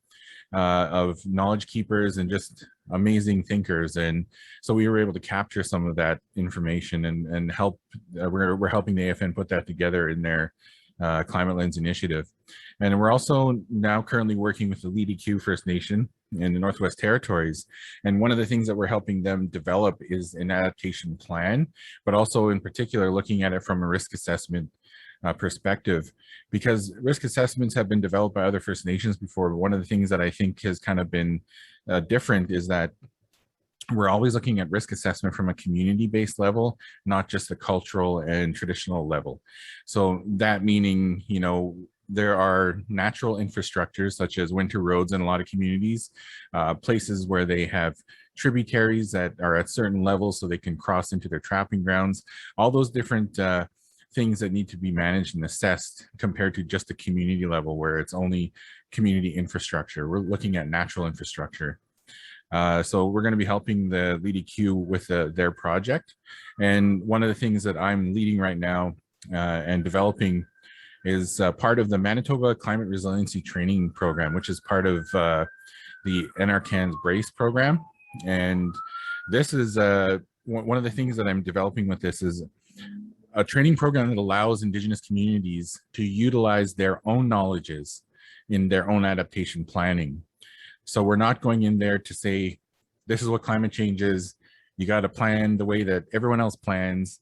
of knowledge keepers and just amazing thinkers, and so we were able to capture some of that information and help. We're helping the AFN put that together in their Climate Lens initiative. And we're also now currently working with the Lidiq First Nation in the Northwest Territories. And one of the things that we're helping them develop is an adaptation plan, but also in particular looking at it from a risk assessment perspective, because risk assessments have been developed by other First Nations before. But one of the things that I think has kind of been different is that we're always looking at risk assessment from a community-based level, not just a cultural and traditional level. So that meaning, you know, there are natural infrastructures such as winter roads in a lot of communities, places where they have tributaries that are at certain levels so they can cross into their trapping grounds, all those different things that need to be managed and assessed compared to just the community level where it's only community infrastructure. We're looking at natural infrastructure. So we're going to be helping the Lidiq with their project. And one of the things that I'm leading right now and developing is part of the Manitoba Climate Resiliency Training Program, which is part of the NRCan's BRACE program. And this is one of the things that I'm developing with this is a training program that allows Indigenous communities to utilize their own knowledges in their own adaptation planning. So we're not going in there to say, this is what climate change is. You got to plan the way that everyone else plans.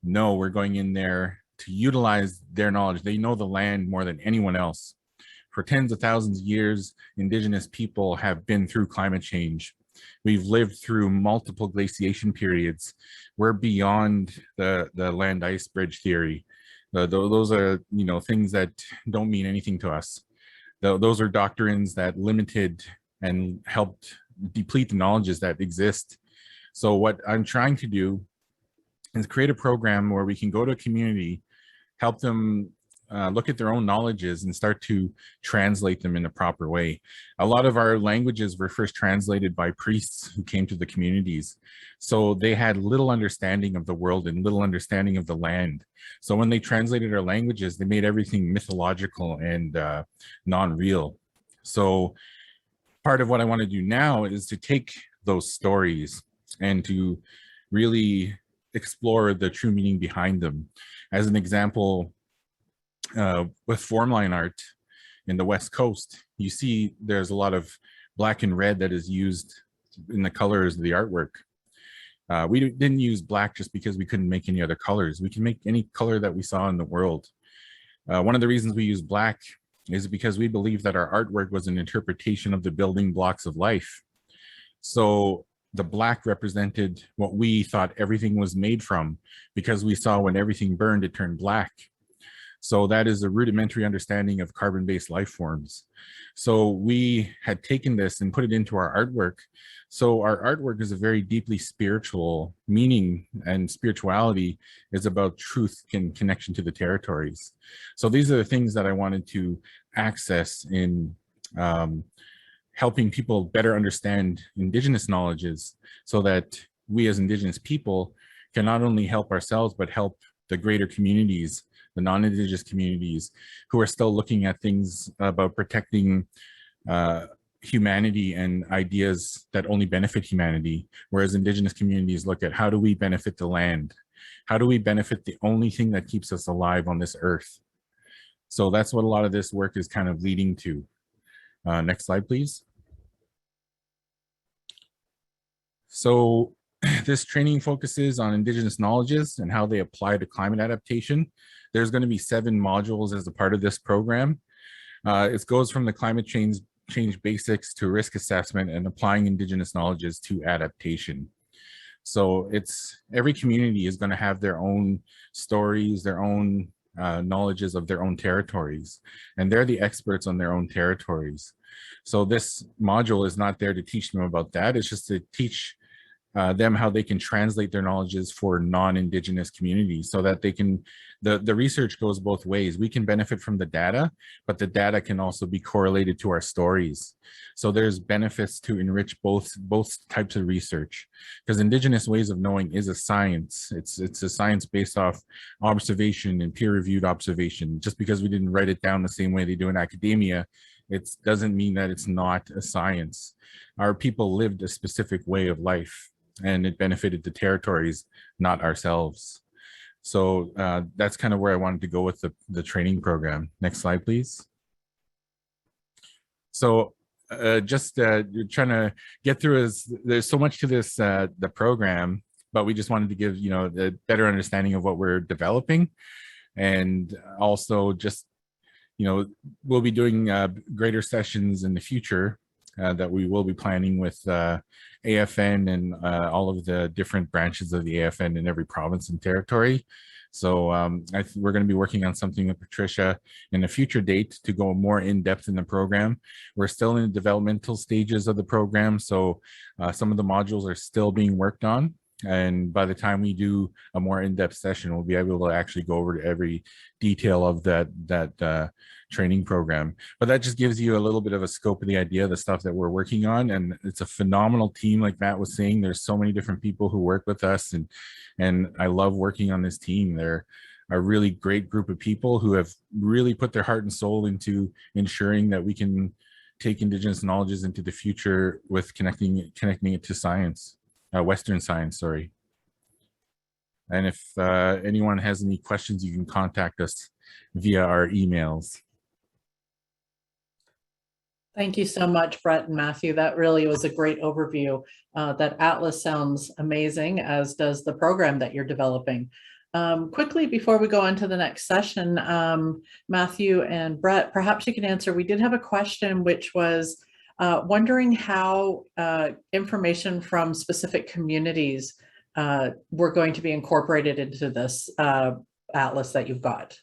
No, we're going in there to utilize their knowledge. They know the land more than anyone else. For tens of thousands of years, Indigenous people have been through climate change. We've lived through multiple glaciation periods. We're beyond the land ice bridge theory. Those are, you know, things that don't mean anything to us. Those are doctrines that limited and helped deplete the knowledges that exist. So what I'm trying to do is create a program where we can go to a community, help them look at their own knowledges and start to translate them in a proper way. A lot of our languages were first translated by priests who came to the communities. So they had little understanding of the world and little understanding of the land. So when they translated our languages, they made everything mythological and non-real. So part of what I want to do now is to take those stories and to really explore the true meaning behind them. As an example, with formline art in the West Coast, you see there's a lot of black and red that is used in the colors of the artwork. We didn't use black just because we couldn't make any other colors. We can make any color that we saw in the world. One of the reasons we use black is because we believe that our artwork was an interpretation of the building blocks of life. So the black represented what we thought everything was made from, because we saw when everything burned, it turned black. So that is a rudimentary understanding of carbon-based life forms. So we had taken this and put it into our artwork. So our artwork is a very deeply spiritual meaning, and spirituality is about truth and connection to the territories. So these are the things that I wanted to access in helping people better understand Indigenous knowledges, so that we as Indigenous people can not only help ourselves, but help the greater communities, the non-Indigenous communities who are still looking at things about protecting humanity and ideas that only benefit humanity, whereas Indigenous communities look at, how do we benefit the land? How do we benefit the only thing that keeps us alive on this earth? So that's what a lot of this work is kind of leading to. Next slide, please. So this training focuses on Indigenous knowledges and how they apply to climate adaptation. There's going to be 7 modules as a part of this program. It goes from the climate change basics to risk assessment and applying Indigenous knowledges to adaptation. So every community is going to have their own stories, their own knowledges of their own territories, and they're the experts on their own territories. So this module is not there to teach them about that. It's just to teach them how they can translate their knowledges for non-Indigenous communities, so that they can, the research goes both ways. We can benefit from the data, but the data can also be correlated to our stories. So there's benefits to enrich both types of research, because Indigenous ways of knowing is a science. It's a science based off observation and peer-reviewed observation. Just because we didn't write it down the same way they do in academia, it doesn't mean that it's not a science. Our people lived a specific way of life, and it benefited the territories, not ourselves. So that's kind of where I wanted to go with the training program. Next slide, please. So just trying to get through, there's so much to this, the program, but we just wanted to give, a better understanding of what we're developing. And also just, we'll be doing greater sessions in the future that we will be planning with AFN and all of the different branches of the AFN in every province and territory. So we're going to be working on something with Patricia in a future date to go more in depth in the program. We're still in the developmental stages of the program, so some of the modules are still being worked on. And by the time we do a more in-depth session, we'll be able to actually go over every detail of that training program. But that just gives you a little bit of a scope of the idea of the stuff that we're working on. And it's a phenomenal team, like Matt was saying. There's so many different people who work with us, and I love working on this team. They're a really great group of people who have really put their heart and soul into ensuring that we can take Indigenous knowledges into the future with connecting it to science, Western science, sorry. And if anyone has any questions, you can contact us via our emails. Thank you so much, Brett and Matthew. That really was a great overview. That atlas sounds amazing, as does the program that you're developing. Quickly, before we go on to the next session, Matthew and Brett, perhaps you can answer. We did have a question which was wondering how information from specific communities were going to be incorporated into this atlas that you've got.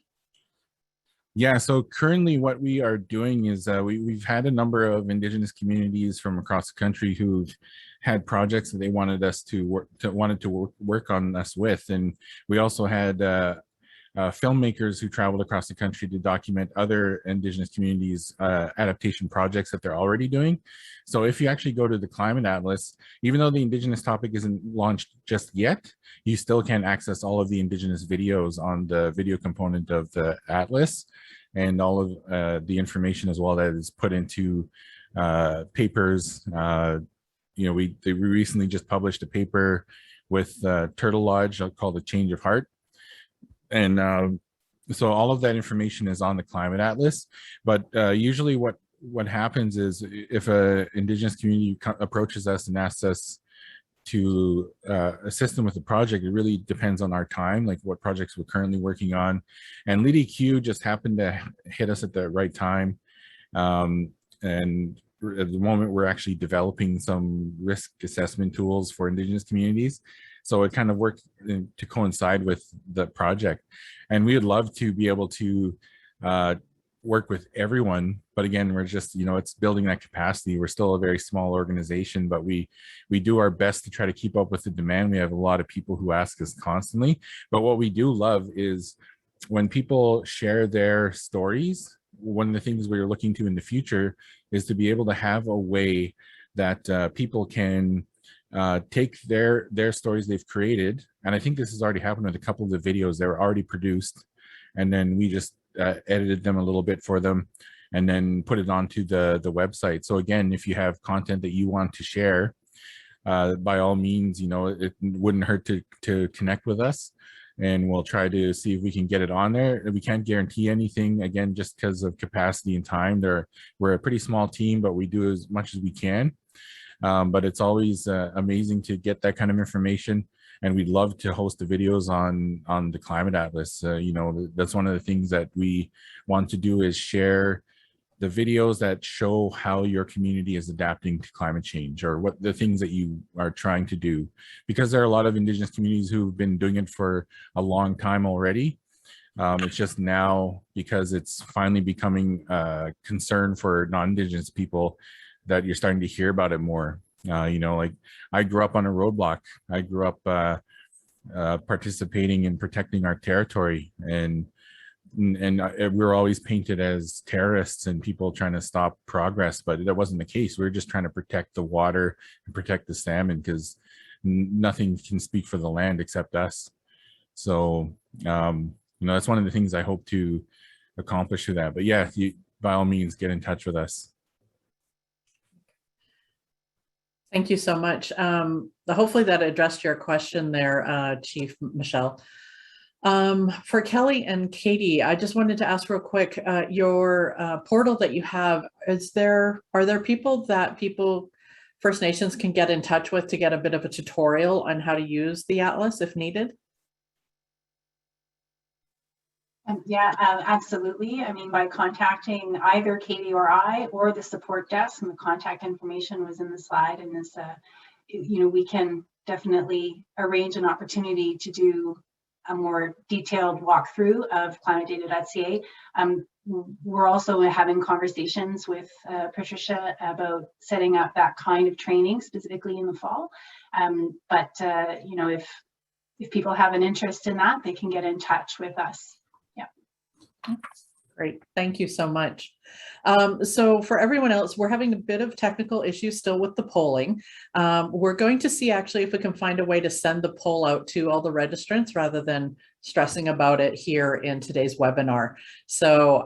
Yeah, so currently what we are doing is we've had a number of Indigenous communities from across the country who've had projects that they wanted us to work on us with, and we also had filmmakers who traveled across the country to document other Indigenous communities' adaptation projects that they're already doing. So if you actually go to the Climate Atlas, even though the Indigenous topic isn't launched just yet, you still can access all of the Indigenous videos on the video component of the Atlas, and all of the information as well that is put into papers. You know, we recently just published a paper with Turtle Lodge called A Change of Heart. And so all of that information is on the Climate Atlas, but usually what happens is if a Indigenous community approaches us and asks us to assist them with the project, it really depends on our time, like what projects we're currently working on. And LeadEQ just happened to hit us at the right time. And at the moment, we're actually developing some risk assessment tools for Indigenous communities. So it kind of worked to coincide with the project. And we would love to be able to work with everyone. But again, we're just, you know, it's building that capacity. We're still a very small organization, but we do our best to try to keep up with the demand. We have a lot of people who ask us constantly. But what we do love is when people share their stories, one of the things we're looking to in the future is to be able to have a way that people can take their stories they've created. And I think this has already happened with a couple of the videos that were already produced. And then we just edited them a little bit for them and then put it onto the website. So again, if you have content that you want to share, by all means, you know, it wouldn't hurt to connect with us, and we'll try to see if we can get it on there. We can't guarantee anything, again, just because of capacity and time. We're a pretty small team, but we do as much as we can. But it's always amazing to get that kind of information, and we'd love to host the videos on the Climate Atlas. You know, that's one of the things that we want to do, is share the videos that show how your community is adapting to climate change, or what the things that you are trying to do, because there are a lot of Indigenous communities who've been doing it for a long time already. It's just now, because it's finally becoming a concern for non-Indigenous people, that you're starting to hear about it more. You know, like I grew up on a roadblock. I grew up participating in protecting our territory, and we're always painted as terrorists and people trying to stop progress, but that wasn't the case. We were just trying to protect the water and protect the salmon, because nothing can speak for the land except us. So, you know, that's one of the things I hope to accomplish through that. But yeah, by all means, get in touch with us. Thank you so much. Hopefully that addressed your question there, Chief Michelle. For Kelly and Katie, I just wanted to ask real quick, your portal that you have, are there people that First Nations can get in touch with to get a bit of a tutorial on how to use the Atlas if needed? Yeah, absolutely. I mean, by contacting either Katie or I, or the support desk, and the contact information was in the slide, and this, you know, we can definitely arrange an opportunity to do a more detailed walkthrough of climatedata.ca. We're also having conversations with Patricia about setting up that kind of training specifically in the fall. But you know, if people have an interest in that, they can get in touch with us. Yeah. Great, thank you so much. So for everyone else, we're having a bit of technical issues still with the polling. We're going to see actually if we can find a way to send the poll out to all the registrants rather than stressing about it here in today's webinar. So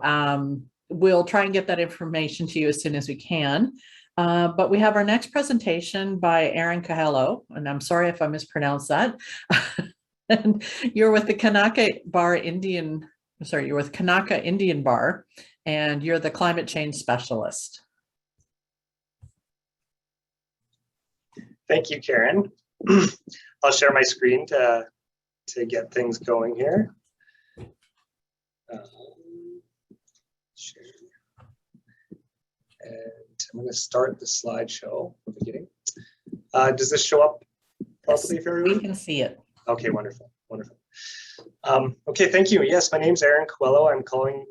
we'll try and get that information to you as soon as we can. But we have our next presentation by Aaron Coelho, and I'm sorry if I mispronounced that. And you're with the Kanaka Bar Indian, sorry, you're with Kanaka Indian Bar, and you're the climate change specialist. Thank you, Karen. I'll share my screen to get things going here. Share. And I'm going to start the slideshow from the beginning. Does this show up properly for everyone? We can see it. Okay, wonderful, wonderful. Okay, thank you. Yes, my name's Aaron Coelho. I'm calling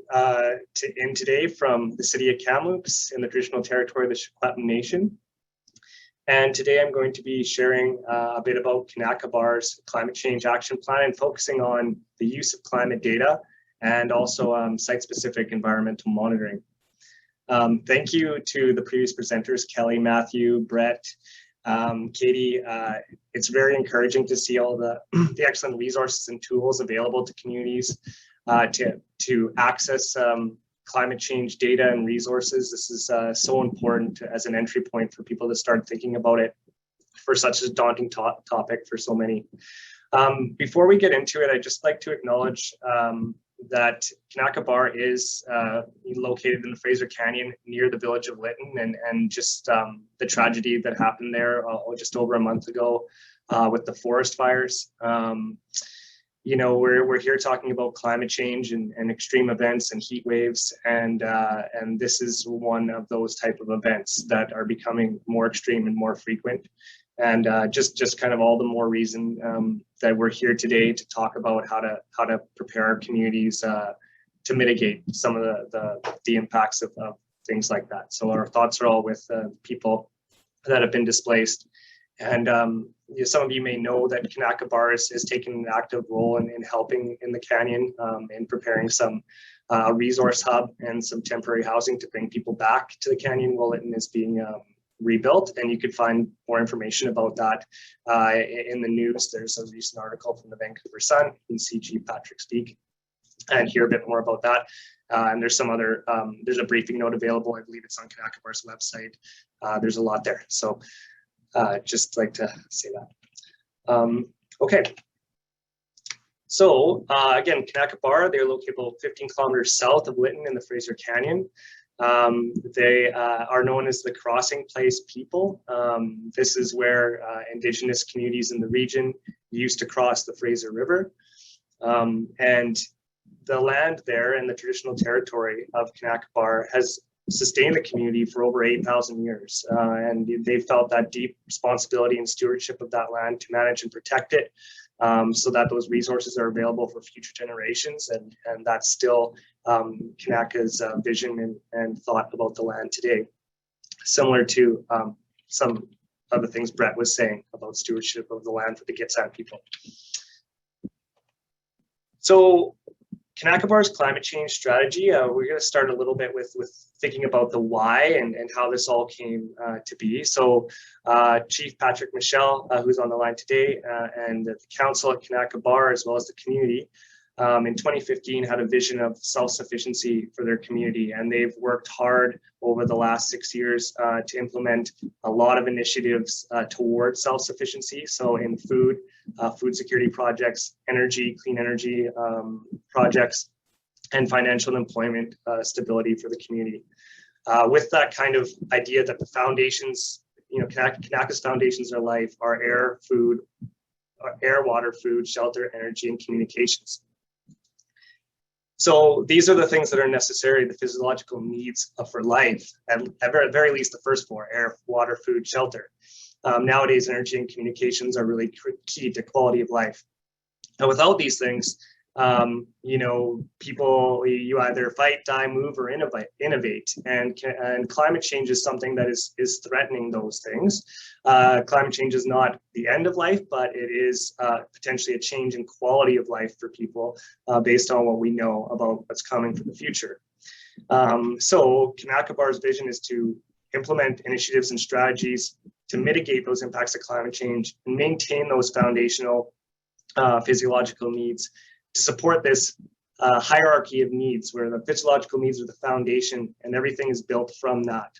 in today from the city of Kamloops in the traditional territory of the Secwepemc Nation. And today I'm going to be sharing a bit about Kanaka Bar's climate change action plan and focusing on the use of climate data and also site-specific environmental monitoring. Thank you to the previous presenters, Kelly, Matthew, Brett, Katie. It's very encouraging to see all the excellent resources and tools available to communities to access climate change data and resources. This is so important as an entry point for people to start thinking about it for such a daunting topic for so many. Before we get into it, I'd just like to acknowledge that Kanaka Bar is located in the Fraser Canyon near the village of Lytton, and just the tragedy that happened there just over a month ago with the forest fires. You know, we're here talking about climate change and extreme events and heat waves, and this is one of those type of events that are becoming more extreme and more frequent. And just kind of all the more reason that we're here today to talk about how to prepare our communities to mitigate some of the impacts of things like that. So our thoughts are all with people that have been displaced. And some of you may know that Kanaka Bar has taken an active role in helping in the canyon in preparing some resource hub and some temporary housing to bring people back to the canyon while Lytton is being rebuilt. And you could find more information about that in the news. There's a recent article from the Vancouver Sun. You can see Chief Patrick speak and hear a bit more about that. And there's some other, there's a briefing note available. I believe it's on Kanaka Bar's website. There's a lot there. So just like to say that. Okay. So again, Kanaka Bar, they're located about 15 kilometers south of Lytton in the Fraser Canyon. They are known as the Crossing Place people. This is where Indigenous communities in the region used to cross the Fraser River. And the land there in the traditional territory of Kanaka Bar has sustained the community for over 8,000 years. And they felt that deep responsibility and stewardship of that land to manage and protect it so that those resources are available for future generations. And that's still Kanaka's vision and thought about the land today, similar to some of the things Brett was saying about stewardship of the land for the Gitxsan people. So Kanaka Bar's climate change strategy, we're going to start a little bit with thinking about the why and how this all came to be. So Chief Patrick Michel, who's on the line today, and the council at Kanaka Bar, as well as the community, in 2015 had a vision of self-sufficiency for their community, and they've worked hard over the last 6 years to implement a lot of initiatives towards self-sufficiency. So in food, food security projects, energy, clean energy projects, and financial and employment stability for the community. With that kind of idea that the foundations, you know, Kanaka's foundations of life are air, food, air, water, food, shelter, energy, and communications. So these are the things that are necessary, the physiological needs for life, at very least the first four: air, water, food, shelter. Nowadays, energy and communications are really key to quality of life. And without these things, you know, people, you either fight, die, move, or innovate. And climate change is something that is threatening those things. Climate change is not the end of life, but it is potentially a change in quality of life for people based on what we know about what's coming for the future. So Kanaka Bar's vision is to implement initiatives and strategies to mitigate those impacts of climate change and maintain those foundational physiological needs to support this hierarchy of needs, where the physiological needs are the foundation and everything is built from that.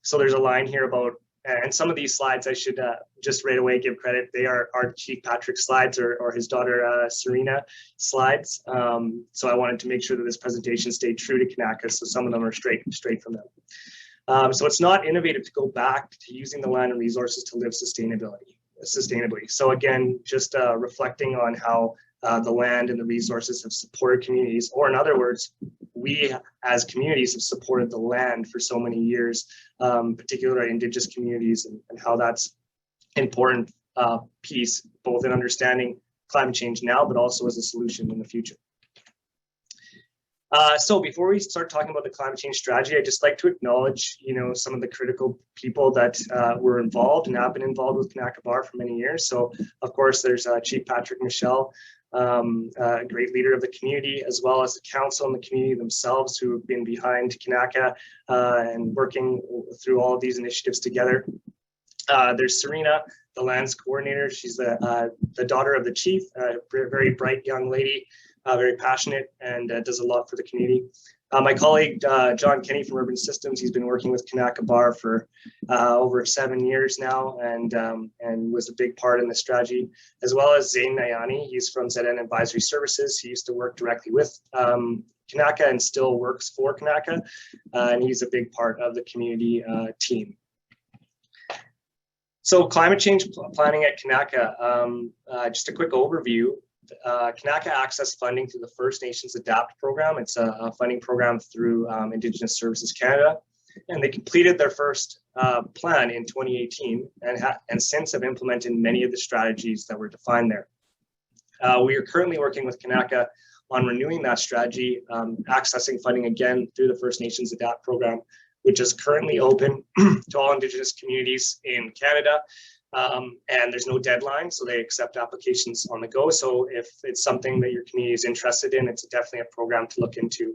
So there's a line here about, and some of these slides I should just right away give credit. They are Chief Patrick's slides or his daughter Serena slides. So I wanted to make sure that this presentation stayed true to Canaca. So some of them are straight from them. So it's not innovative to go back to using the land and resources to live sustainably. So again, just reflecting on how the land and the resources have supported communities, or in other words, we as communities have supported the land for so many years, particularly Indigenous communities, and how that's important piece, both in understanding climate change now, but also as a solution in the future. So before we start talking about the climate change strategy, I'd just like to acknowledge, some of the critical people that were involved and have been involved with Kanaka Bar for many years. So of course, there's Chief Patrick Michelle, a great leader of the community, as well as the council and the community themselves who have been behind Kanaka and working through all of these initiatives together. There's Serena, the lands coordinator. She's the daughter of the chief, a very bright young lady, very passionate, and does a lot for the community. My colleague, John Kenny from Urban Systems, he's been working with Kanaka Bar for over 7 years now, and was a big part in the strategy, as well as Zain Nayani. He's from ZN Advisory Services. He used to work directly with Kanaka and still works for Kanaka, and he's a big part of the community team. So climate change planning at Kanaka, just a quick overview. Kanaka accessed funding through the First Nations ADAPT program. It's a funding program through Indigenous Services Canada, and they completed their first plan in 2018 and since have implemented many of the strategies that were defined there. We are currently working with Kanaka on renewing that strategy, accessing funding again through the First Nations ADAPT program, which is currently open to all Indigenous communities in Canada. And there's no deadline, so they accept applications on the go. So if it's something that your community is interested in, it's definitely a program to look into.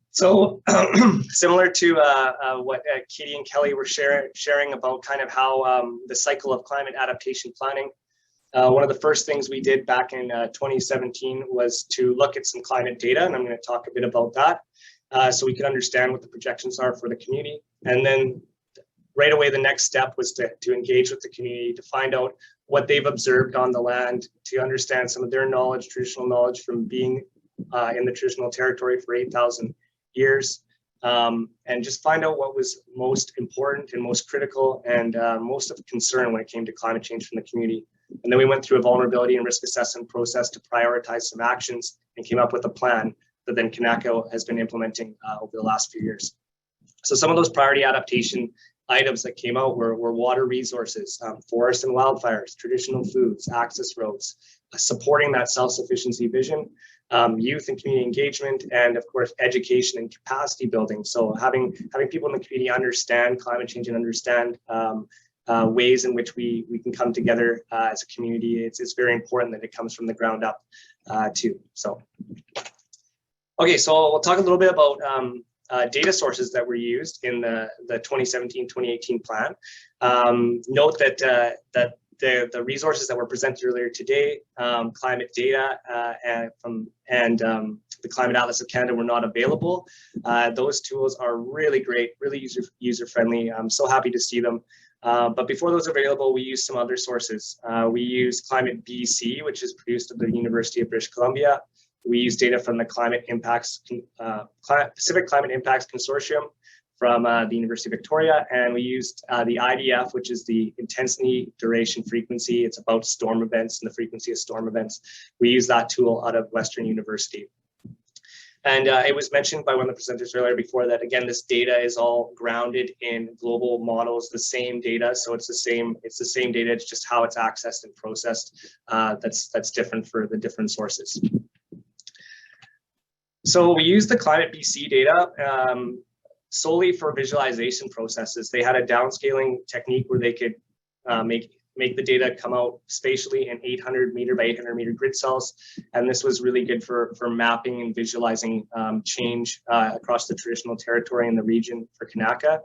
So similar to what Katie and Kelly were sharing about kind of how the cycle of climate adaptation planning, one of the first things we did back in 2017 was to look at some climate data, and I'm going to talk a bit about that so we can understand what the projections are for the community. And then right away, the next step was to engage with the community, to find out what they've observed on the land, to understand some of their knowledge, traditional knowledge from being in the traditional territory for 8,000 years, and just find out what was most important and most critical and most of concern when it came to climate change from the community. And then we went through a vulnerability and risk assessment process to prioritize some actions and came up with a plan that then Kanaka has been implementing over the last few years. So some of those priority adaptation items that came out were water resources, forest and wildfires, traditional foods, access roads, supporting that self-sufficiency vision, youth and community engagement, and of course, education and capacity building. So having people in the community understand climate change and understand ways in which we can come together as a community, it's very important that it comes from the ground up too. So, okay, so we'll talk a little bit about data sources that were used in the 2017-2018 plan. Note that the resources that were presented earlier today, Climatedata and the Climate Atlas of Canada were not available. Those tools are really great, really user-friendly. I'm so happy to see them. But before those are available, we use some other sources. We use Climate BC, which is produced at the University of British Columbia. We use data from the Pacific Climate Impacts Consortium from the University of Victoria, and we used the IDF, which is the intensity, duration, frequency. It's about storm events and the frequency of storm events. We use that tool out of Western University. And it was mentioned by one of the presenters earlier before that, again, this data is all grounded in global models, the same data. So it's the same data, it's just how it's accessed and processed that's different for the different sources. So we used the Climate BC data solely for visualization processes. They had a downscaling technique where they could make make the data come out spatially in 800 meter by 800 meter grid cells. And this was really good for mapping and visualizing change across the traditional territory in the region for Canaca.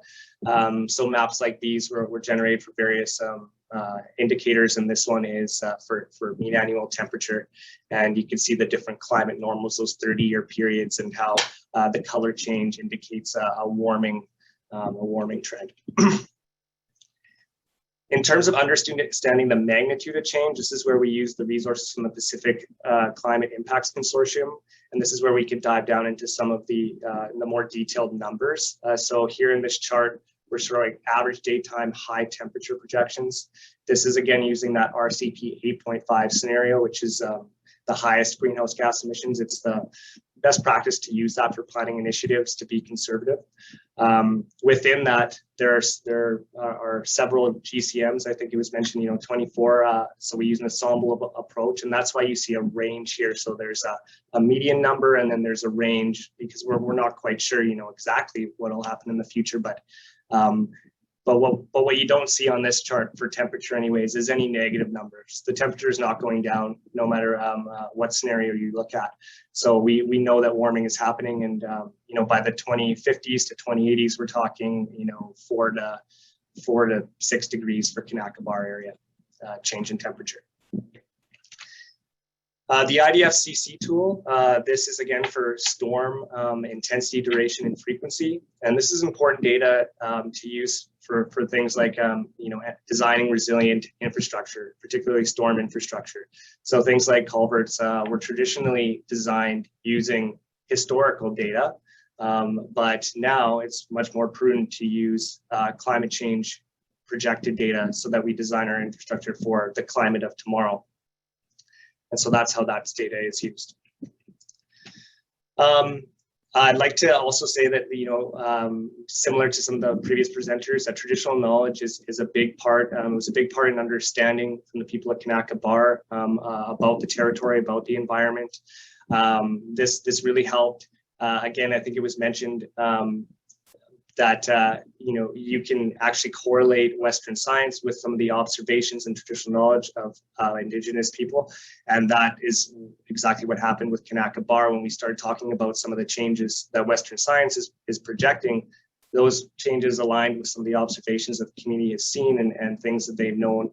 So maps like these were generated for various indicators, and this one is for mean annual temperature. And you can see the different climate normals, those 30-year periods, and how the color change indicates a warming trend. In terms of understanding the magnitude of change, this is where we use the resources from the Pacific Climate Impacts Consortium, and this is where we can dive down into some of the more detailed numbers. So here in this chart, we're showing average daytime high temperature projections. This is again using that RCP 8.5 scenario, which is the highest greenhouse gas emissions. It's the best practice to use that for planning initiatives to be conservative. Within that, there are several GCMs. I think it was mentioned, 24. So we use an ensemble approach, and that's why you see a range here. So there's a median number, and then there's a range, because we're not quite sure, exactly what will happen in the future. But what you don't see on this chart for temperature anyways is any negative numbers. The temperature is not going down no matter what scenario you look at. So we know that warming is happening, and by the 2050s to 2080s, we're talking 4 to 6 degrees for Kanaka Bar area change in temperature. The IDF-CC tool, this is again for storm intensity, duration, and frequency. And this is important data to use for things like, designing resilient infrastructure, particularly storm infrastructure. So things like culverts were traditionally designed using historical data, but now it's much more prudent to use climate change projected data so that we design our infrastructure for the climate of tomorrow. And so that's how that data is used. I'd like to also say that, similar to some of the previous presenters, that traditional knowledge is a big part. It was a big part in understanding from the people at Kanaka Bar about the territory, about the environment. This really helped. Again, I think it was mentioned that you can actually correlate Western science with some of the observations and traditional knowledge of Indigenous people. And that is exactly what happened with Kanaka Bar when we started talking about some of the changes that Western science is projecting. Those changes aligned with some of the observations that the community has seen and things that they've known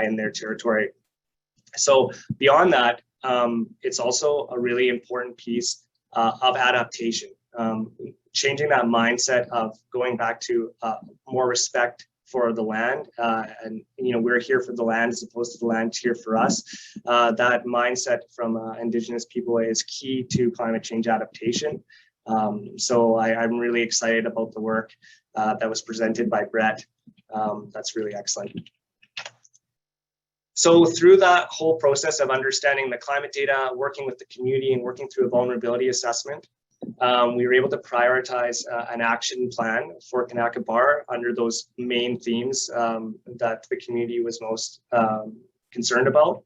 in their territory. So beyond that, it's also a really important piece of adaptation. Changing that mindset of going back to more respect for the land, and we're here for the land as opposed to the land here for us. That mindset from Indigenous people is key to climate change adaptation. So I'm really excited about the work that was presented by Brett. That's really excellent. So through that whole process of understanding the climate data, working with the community, and working through a vulnerability assessment, we were able to prioritize an action plan for Kanaka Bar under those main themes that the community was most concerned about.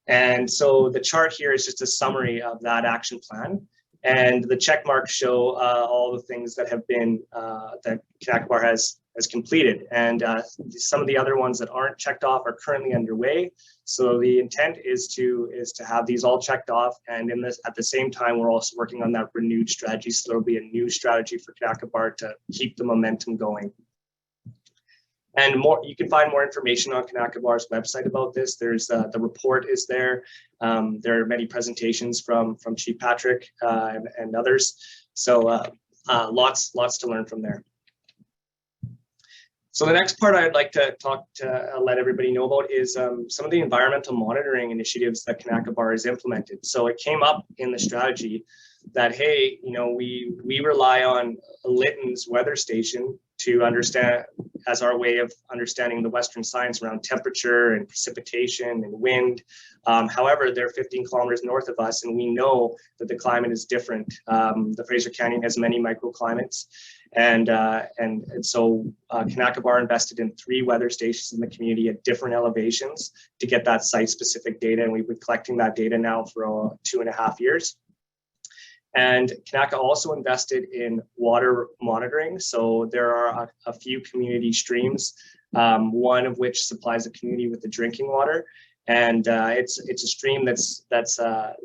And so the chart here is just a summary of that action plan. And the check marks show all the things that have been, that Kanaka Bar has completed. And some of the other ones that aren't checked off are currently underway. So the intent is to have these all checked off. And at the same time, we're also working on that renewed strategy. So there'll be a new strategy for Kanaka Bar to keep the momentum going. And you can find more information on Kanaka Bar's website about this. There's the report is there. There are many presentations from Chief Patrick and others. So lots to learn from there. So the next part I'd like to let everybody know about is some of the environmental monitoring initiatives that Kanaka Bar has implemented. So it came up in the strategy that, hey, we rely on Lytton's weather station to understand as our way of understanding the Western science around temperature and precipitation and wind. However, they're 15 kilometers north of us, and we know that the climate is different. The Fraser Canyon has many microclimates. And so Kanaka Bar invested in 3 weather stations in the community at different elevations to get that site-specific data. And we've been collecting that data now for 2.5 years. And Kanaka also invested in water monitoring. So there are a few community streams one of which supplies the community with the drinking water. And it's a stream that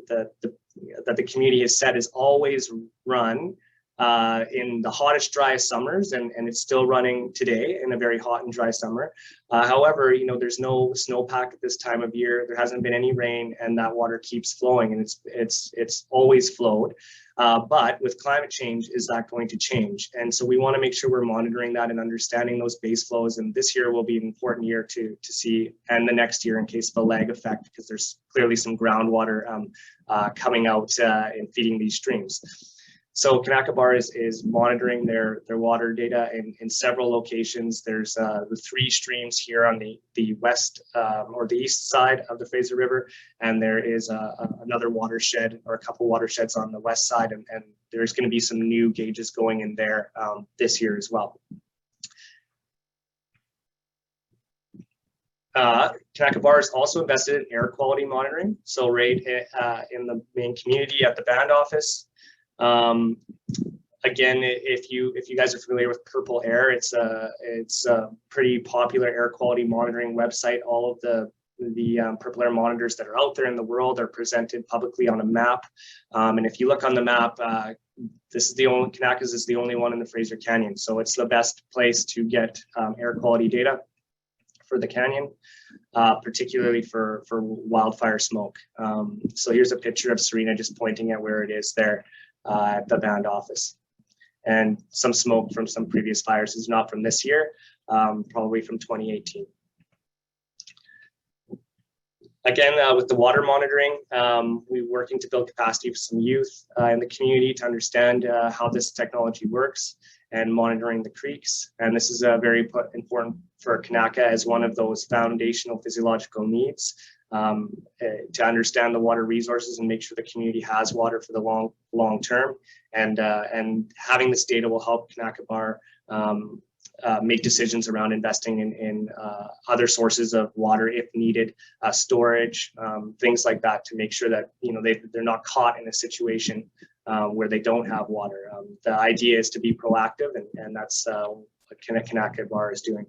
the community has said is always run in the hottest, driest summers, and it's still running today in a very hot and dry summer. However, you know, there's no snowpack at this time of year. There hasn't been any rain, and that water keeps flowing, and it's always flowed. But with climate change, is that going to change? And so we want to make sure we're monitoring that and understanding those base flows. And this year will be an important year to see, and the next year in case of a lag effect, because there's clearly some groundwater coming out and feeding these streams. So Kanaka Bar is monitoring their water data in several locations. There's the 3 streams here on the west or the east side of the Fraser River, and there is another watershed or a couple watersheds on the west side, and there's going to be some new gauges going in there this year as well. Kanaka Bar is also invested in air quality monitoring. So right in the main community at the band office. Again, if you guys are familiar with Purple Air, it's a pretty popular air quality monitoring website. All of the Purple Air monitors that are out there in the world are presented publicly on a map. And if you look on the map, Kanaka's is the only one in the Fraser Canyon. So it's the best place to get air quality data for the canyon, particularly for wildfire smoke. So here's a picture of Serena just pointing at where it is there. At the band office, and some smoke from some previous fires. Is not from this year, probably from 2018. Again, with the water monitoring, we're working to build capacity for some youth in the community to understand how this technology works and monitoring the creeks. And this is very important for Canaca as one of those foundational physiological needs. To understand the water resources and make sure the community has water for the long term, and having this data will help Kanaka Bar make decisions around investing in other sources of water if needed, storage, things like that, to make sure that they're not caught in a situation where they don't have water. The idea is to be proactive, and that's what Kanaka Bar is doing.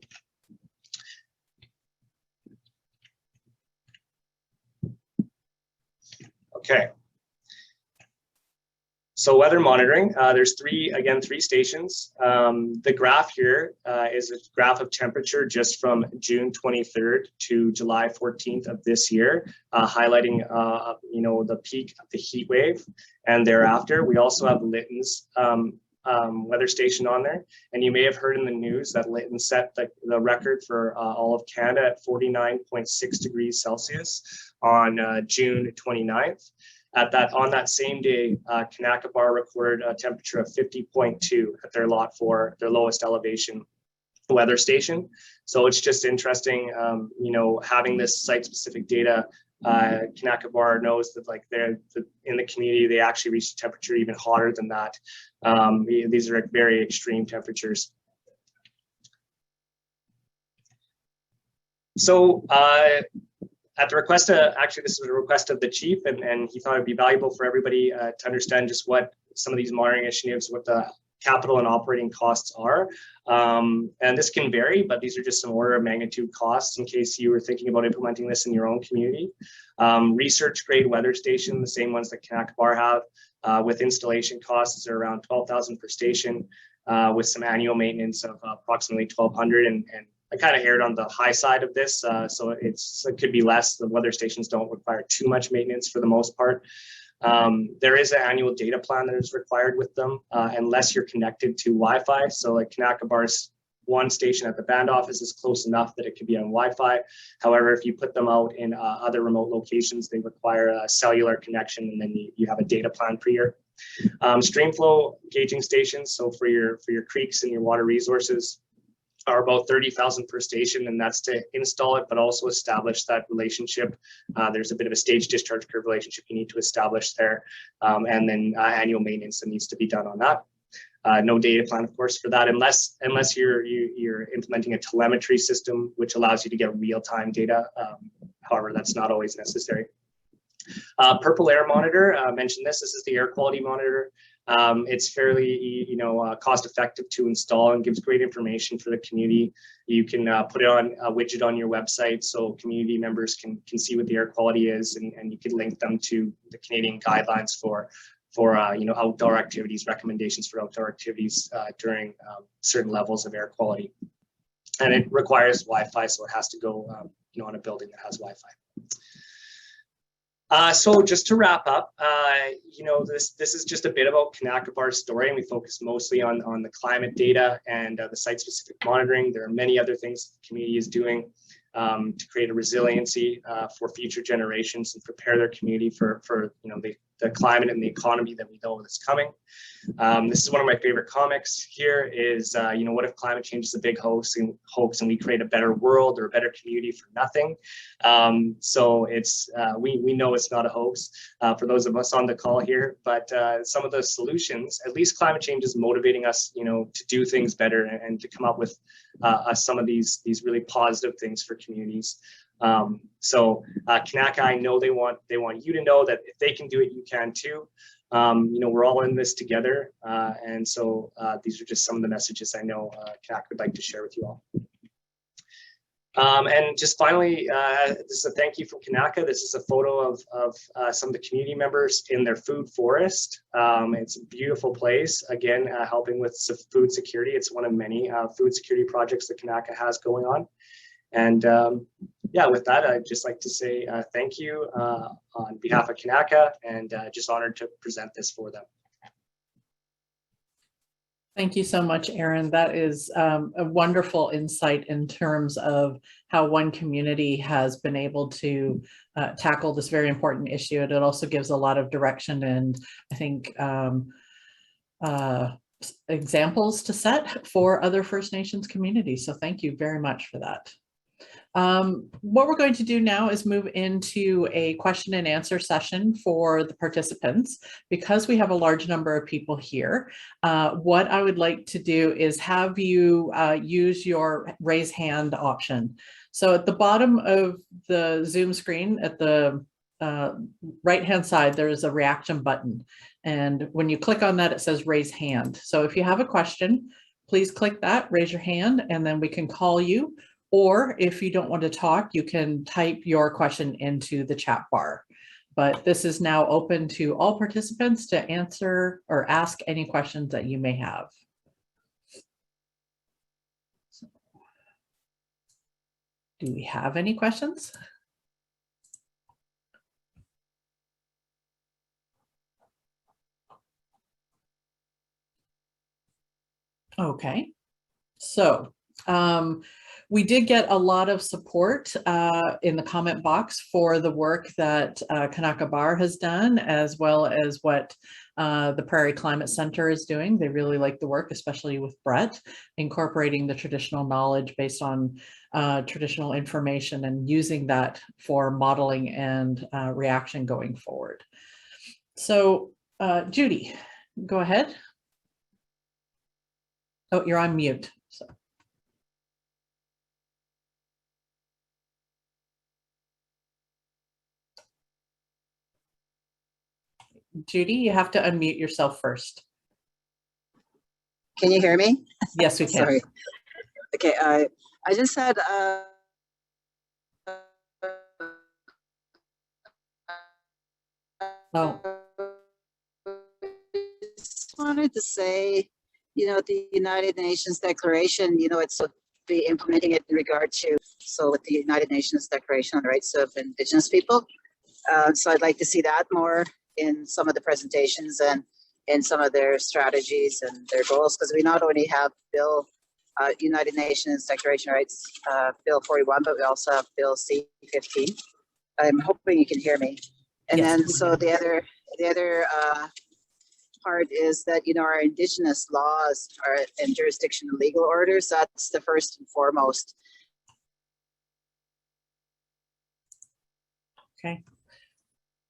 Okay. So weather monitoring, there's three stations. The graph here is a graph of temperature just from June 23rd to July 14th of this year, highlighting the peak of the heat wave and thereafter. We also have Lytton's weather station on there, and you may have heard in the news that Lytton set the record for all of Canada at 49.6 degrees Celsius on June 29th. On that same day, Kanaka Bar recorded a temperature of 50.2 at their Lot 4, their lowest elevation weather station. So it's just interesting, having this site-specific data. Kanaka Bar knows that they're in the community, they actually reach a temperature even hotter than that. These are very extreme temperatures. So at the request, actually this was a request of the chief, and he thought it'd be valuable for everybody to understand just what some of these monitoring initiatives, what the capital and operating costs are. And this can vary, but these are just some order of magnitude costs in case you were thinking about implementing this in your own community. Research grade weather station, the same ones that Kanaka Bar have, with installation costs are around $12,000 per station, with some annual maintenance of approximately $1,200, and I kind of erred on the high side of this, so it could be less. The weather stations don't require too much maintenance for the most part. There is an annual data plan that is required with them, unless you're connected to Wi-Fi. So like Kanaka Bar's one station at the band office is close enough that it could be on Wi-Fi. However, if you put them out in other remote locations, they require a cellular connection, and then you have a data plan per year. Stream flow gauging stations, so for your creeks and your water resources, are about $30,000 per station, and that's to install it, but also establish that relationship. There's a bit of a stage discharge curve relationship you need to establish there, and then annual maintenance that needs to be done on that. No data plan, of course, for that, unless you're implementing a telemetry system, which allows you to get real-time data. However, that's not always necessary. Purple Air Monitor, mentioned this. This is the air quality monitor. It's fairly, cost effective to install and gives great information for the community. You can put it on a widget on your website so community members can see what the air quality is, and you can link them to the Canadian guidelines for outdoor activities, recommendations for outdoor activities during certain levels of air quality. And it requires Wi-Fi, so it has to go on a building that has Wi-Fi. So just to wrap up, this is just a bit about Kanaka Bar's story, and we focus mostly on the climate data and the site-specific monitoring. There are many other things the community is doing to create a resiliency for future generations and prepare their community for the climate and the economy that we know is coming. This is one of my favorite comics here is, what if climate change is a big hoax and we create a better world or a better community for nothing? So it's, we know it's not a hoax for those of us on the call here, but some of the solutions, at least climate change is motivating us, to do things better and to come up with some of these really positive things for communities. Canaca, I know they want you to know that if they can do it, you can too. We're all in this together, and so these are just some of the messages I know Canaca would like to share with you all. And just finally, this is a thank you from Canaca. This is a photo of some of the community members in their food forest. It's a beautiful place, again, helping with food security. It's one of many food security projects that Canaca has going on. And yeah, with that, I'd just like to say thank you on behalf of Canaca, and just honored to present this for them. Thank you so much, Aaron. That is a wonderful insight in terms of how one community has been able to tackle this very important issue. And it also gives a lot of direction and I think examples to set for other First Nations communities. So thank you very much for that. What we're going to do now is move into a question and answer session for the participants. Because we have a large number of people here, what I would like to do is have you use your raise hand option. So at the bottom of the Zoom screen at the right hand side, there is a reaction button. And when you click on that, it says raise hand. So if you have a question, please click that, raise your hand, and then we can call you. Or if you don't want to talk, you can type your question into the chat bar. But this is now open to all participants to answer or ask any questions that you may have. So, do we have any questions? Okay, so we did get a lot of support in the comment box for the work that Kanaka Bar has done, as well as what the Prairie Climate Centre is doing. They really like the work, especially with Brett, incorporating the traditional knowledge based on traditional information and using that for modeling and reaction going forward. So Judy, go ahead. Oh, you're on mute. So. Judy, you have to unmute yourself first. Can you hear me? Yes, we can. Sorry. Okay, I just had just wanted to say, the United Nations Declaration, it's be implementing it in regard to, so with the United Nations Declaration on the Rights of Indigenous People. So I'd like to see that more in some of the presentations and in some of their strategies and their goals, because we not only have United Nations Declaration Rights, Bill 41, but we also have Bill C-15. I'm hoping you can hear me. And yes, then so the other part is that, our Indigenous laws are and jurisdiction and legal orders. That's the first and foremost. Okay.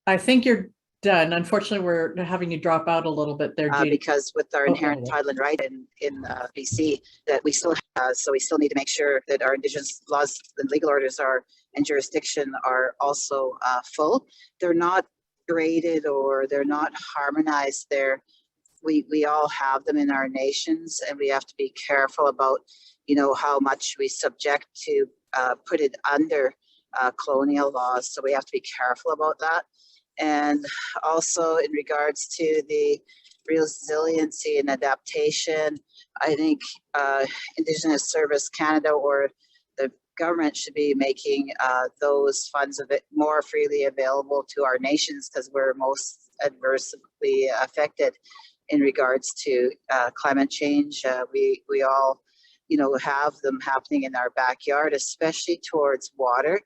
I think you're done. Unfortunately, we're having you drop out a little bit there, Judy. Because with our inherent title and right in BC, that we still have, so we still need to make sure that our Indigenous laws and legal orders are and jurisdiction are also full. They're not graded or they're not harmonized. They're we all have them in our nations, and we have to be careful about, how much we subject to put it under colonial laws. So we have to be careful about that. And also in regards to the resiliency and adaptation, I think Indigenous Service Canada or the government should be making those funds a bit more freely available to our nations, because we're most adversely affected in regards to climate change. We all, have them happening in our backyard, especially towards water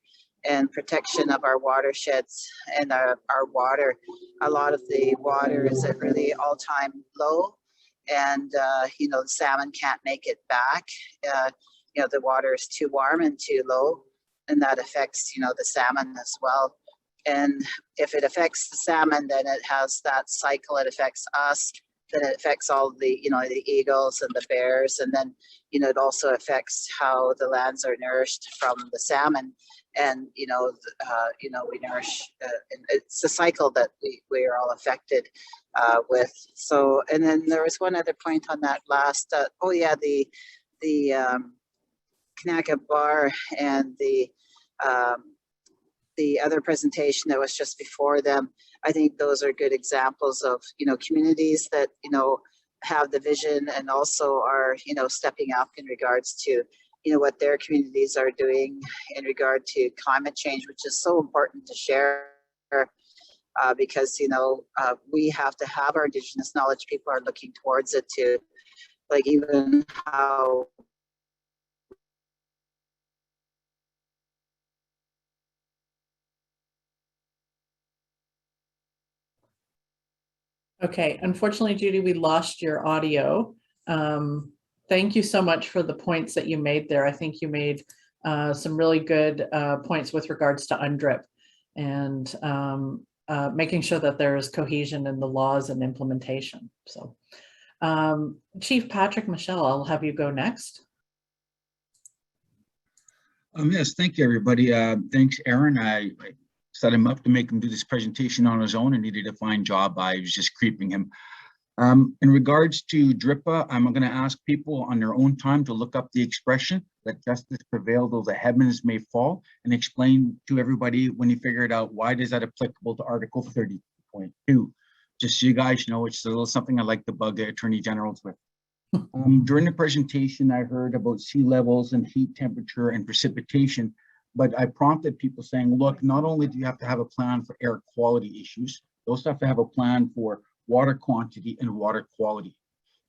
and protection of our watersheds and our water. A lot of the water is at really all-time low, and the salmon can't make it back. The water is too warm and too low, and that affects the salmon as well. And if it affects the salmon, then it has that cycle. It affects us, then it affects all the the eagles and the bears, and then it also affects how the lands are nourished from the salmon. And we nourish, and it's a cycle that we are all affected with. So, and then there was one other point on that last. The Kanaka Bar and the other presentation that was just before them. I think those are good examples of communities that have the vision and also are stepping up in regards to what their communities are doing in regard to climate change, which is so important to share, because we have to have our Indigenous knowledge. People are looking towards it to, like, even how Okay, unfortunately, Judy, we lost your audio. Thank you so much for the points that you made there. I think you made some really good points with regards to UNDRIP and making sure that there is cohesion in the laws and implementation. So Chief Patrick Michelle, I'll have you go next. Yes, thank you, everybody. Thanks, Aaron. I set him up to make him do this presentation on his own, and he did a fine job. I was just creeping him. In regards to DRIPA, I'm going to ask people on their own time to look up the expression, "Let justice prevail though the heavens may fall," and explain to everybody when you figure it out, why is that applicable to Article 30.2. Just so you guys know, it's a little something I like to bug the Attorney Generals with. During the presentation, I heard about sea levels and heat, temperature, and precipitation, but I prompted people saying, look, not only do you have to have a plan for air quality issues, you also have to have a plan for water quantity and water quality.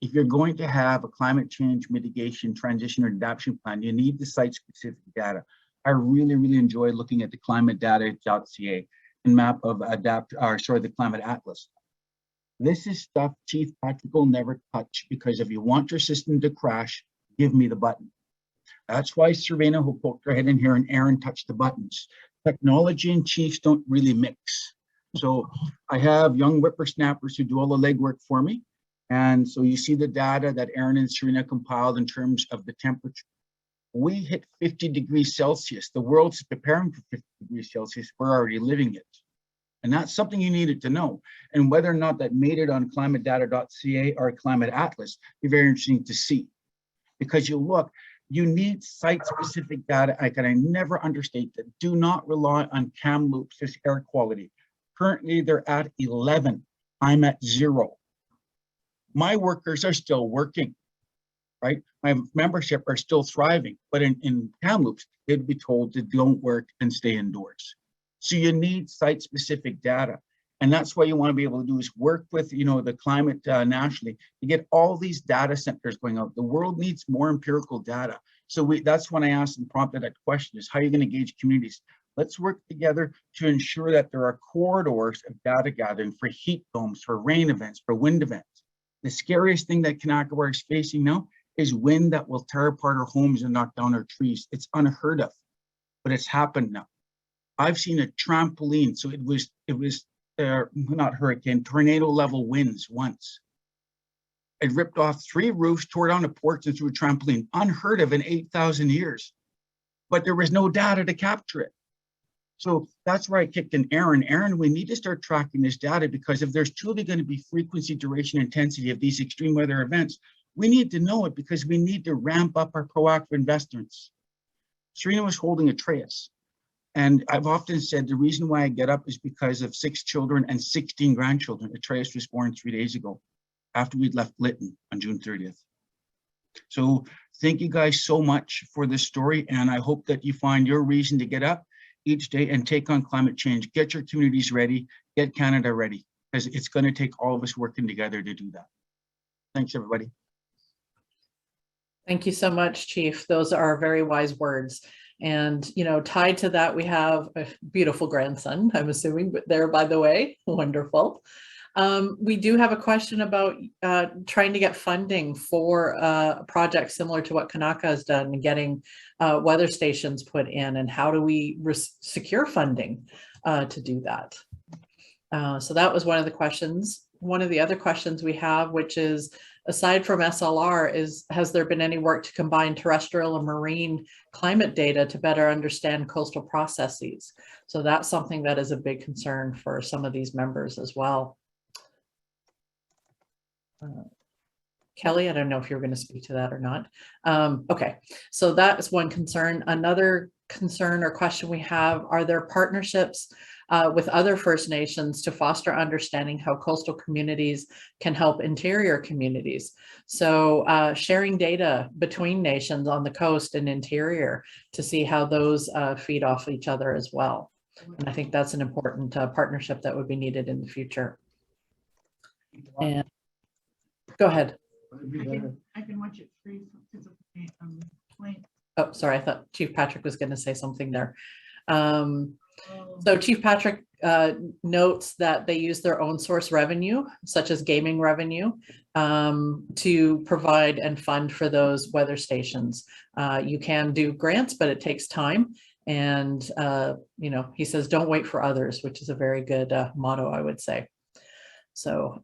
If you're going to have a climate change mitigation, transition, or adaptation plan, you need the site-specific data. I really, really enjoy looking at the Climatedata.ca and map of the Climate Atlas. This is stuff Chief Patrick will never touch, because if you want your system to crash, give me the button. That's why Serena, who poked her head in here, and Aaron touched the buttons. Technology and chiefs don't really mix. So I have young whippersnappers who do all the legwork for me. And so you see the data that Aaron and Serena compiled in terms of the temperature. We hit 50 degrees Celsius. The world's preparing for 50 degrees Celsius. We're already living it. And that's something you needed to know. And whether or not that made it on climatedata.ca or Climate Atlas, be very interesting to see. Because you look, you need site-specific data. I never understate that. Do not rely on Kamloops as air quality. Currently, they're at 11. I'm at 0. My workers are still working, right? My membership are still thriving. But in Kamloops, they'd be told to don't work and stay indoors. So you need site-specific data. And that's what you want to be able to do, is work with, the climate nationally to get all these data centers going out. The world needs more empirical data. So that's when I asked and prompted that question, is how are you going to gauge communities? Let's work together to ensure that there are corridors of data gathering for heat domes, for rain events, for wind events. The scariest thing that Kanaka Bar is facing now is wind that will tear apart our homes and knock down our trees. It's unheard of, but it's happened now. I've seen a trampoline. So it was not hurricane, tornado level winds once. It ripped off 3 roofs, tore down a porch, and threw a trampoline. Unheard of in 8,000 years. But there was no data to capture it. So that's where I kicked in Aaron. Aaron, we need to start tracking this data, because if there's truly going to be frequency, duration, intensity of these extreme weather events, we need to know it, because we need to ramp up our proactive investments. Serena was holding a Atreus. And I've often said the reason why I get up is because of 6 children and 16 grandchildren. Atreus was born 3 days ago after we'd left Lytton on June 30th. So thank you guys so much for this story. And I hope that you find your reason to get up each day and take on climate change. Get your communities ready, get Canada ready, because it's going to take all of us working together to do that. Thanks, everybody. Thank you so much, Chief. Those are very wise words. And, you know, tied to that, we have a beautiful grandson, I'm assuming, there, by the way. Wonderful. We do have a question about trying to get funding for a project similar to what Kanaka has done and getting weather stations put in, and how do we secure funding to do that? So that was one of the questions. One of the other questions we have, which is, aside from SLR, has there been any work to combine terrestrial and marine climate data to better understand coastal processes? So that's something that is a big concern for some of these members as well. Kelly, I don't know if you're going to speak to that or not. Okay, so that is one concern. Another concern or question we have, are there partnerships with other First Nations to foster understanding how coastal communities can help interior communities? So sharing data between nations on the coast and interior to see how those feed off each other as well. And I think that's an important partnership that would be needed in the future. And go ahead. I can watch it free because of the plane. Oh, sorry, I thought Chief Patrick was going to say something there. So Chief Patrick notes that they use their own source revenue, such as gaming revenue, to provide and fund for those weather stations. You can do grants, but it takes time. And, you know, he says, don't wait for others, which is a very good motto, I would say. So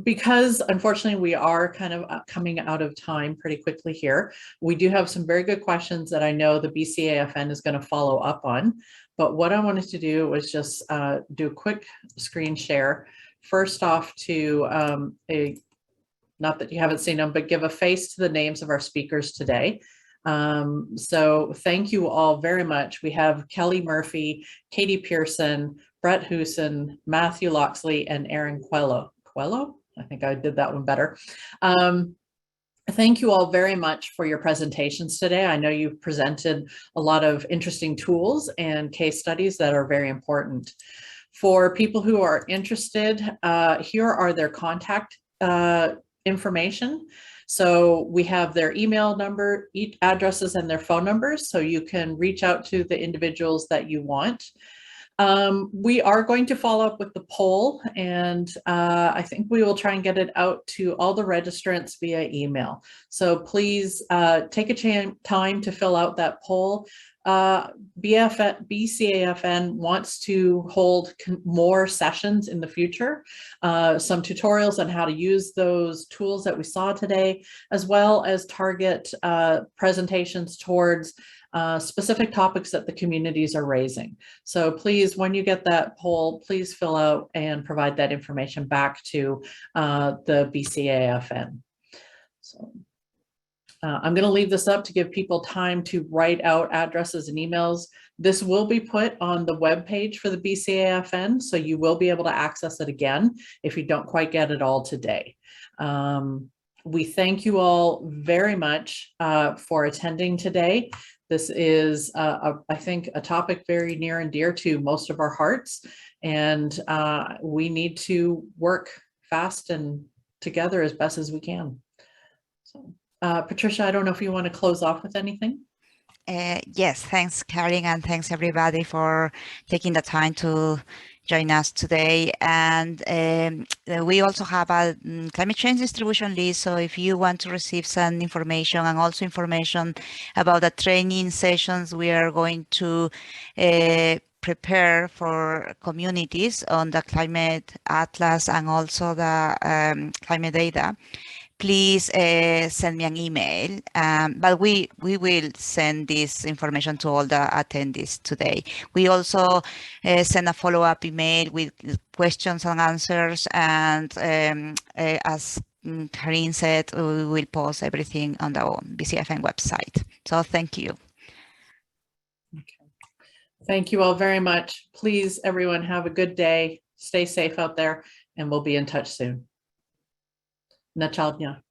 because unfortunately we are kind of coming out of time pretty quickly here, we do have some very good questions that I know the BCAFN is going to follow up on. But what I wanted to do was just do a quick screen share. First off, to not that you haven't seen them, but give a face to the names of our speakers today. So thank you all very much. We have Kelly Murphy, Katie Pearson, Brett Hoosen, Matthew Loxley, and Aaron Quello. I think I did that one better. Thank you all very much for your presentations today. I know you've presented a lot of interesting tools and case studies that are very important. For people who are interested, here are their contact information. So we have their email number, addresses, and their phone numbers, so you can reach out to the individuals that you want. We are going to follow up with the poll, and I think we will try and get it out to all the registrants via email. So please take a time to fill out that poll. BCAFN wants to hold more sessions in the future, some tutorials on how to use those tools that we saw today, as well as target presentations towards specific topics that the communities are raising. So please, when you get that poll, please fill out and provide that information back to the BCAFN. So I'm going to leave this up to give people time to write out addresses and emails. This will be put on the webpage for the BCAFN, so you will be able to access it again if you don't quite get it all today. We thank you all very much for attending today. This is, I think, a topic very near and dear to most of our hearts, and we need to work fast and together as best as we can. So, Patricia, I don't know if you want to close off with anything. Yes, thanks, Karen, and thanks everybody for taking the time to join us today. And we also have a climate change distribution list. So if you want to receive some information and also information about the training sessions we are going to prepare for communities on the Climate Atlas and also the Climatedata, please send me an email. But we will send this information to all the attendees today. We also send a follow-up email with questions and answers. And as Karine said, we will post everything on the BCAFN website. So thank you. Thank you all very much. Please, everyone, have a good day. Stay safe out there, and we'll be in touch soon. Nachalnya.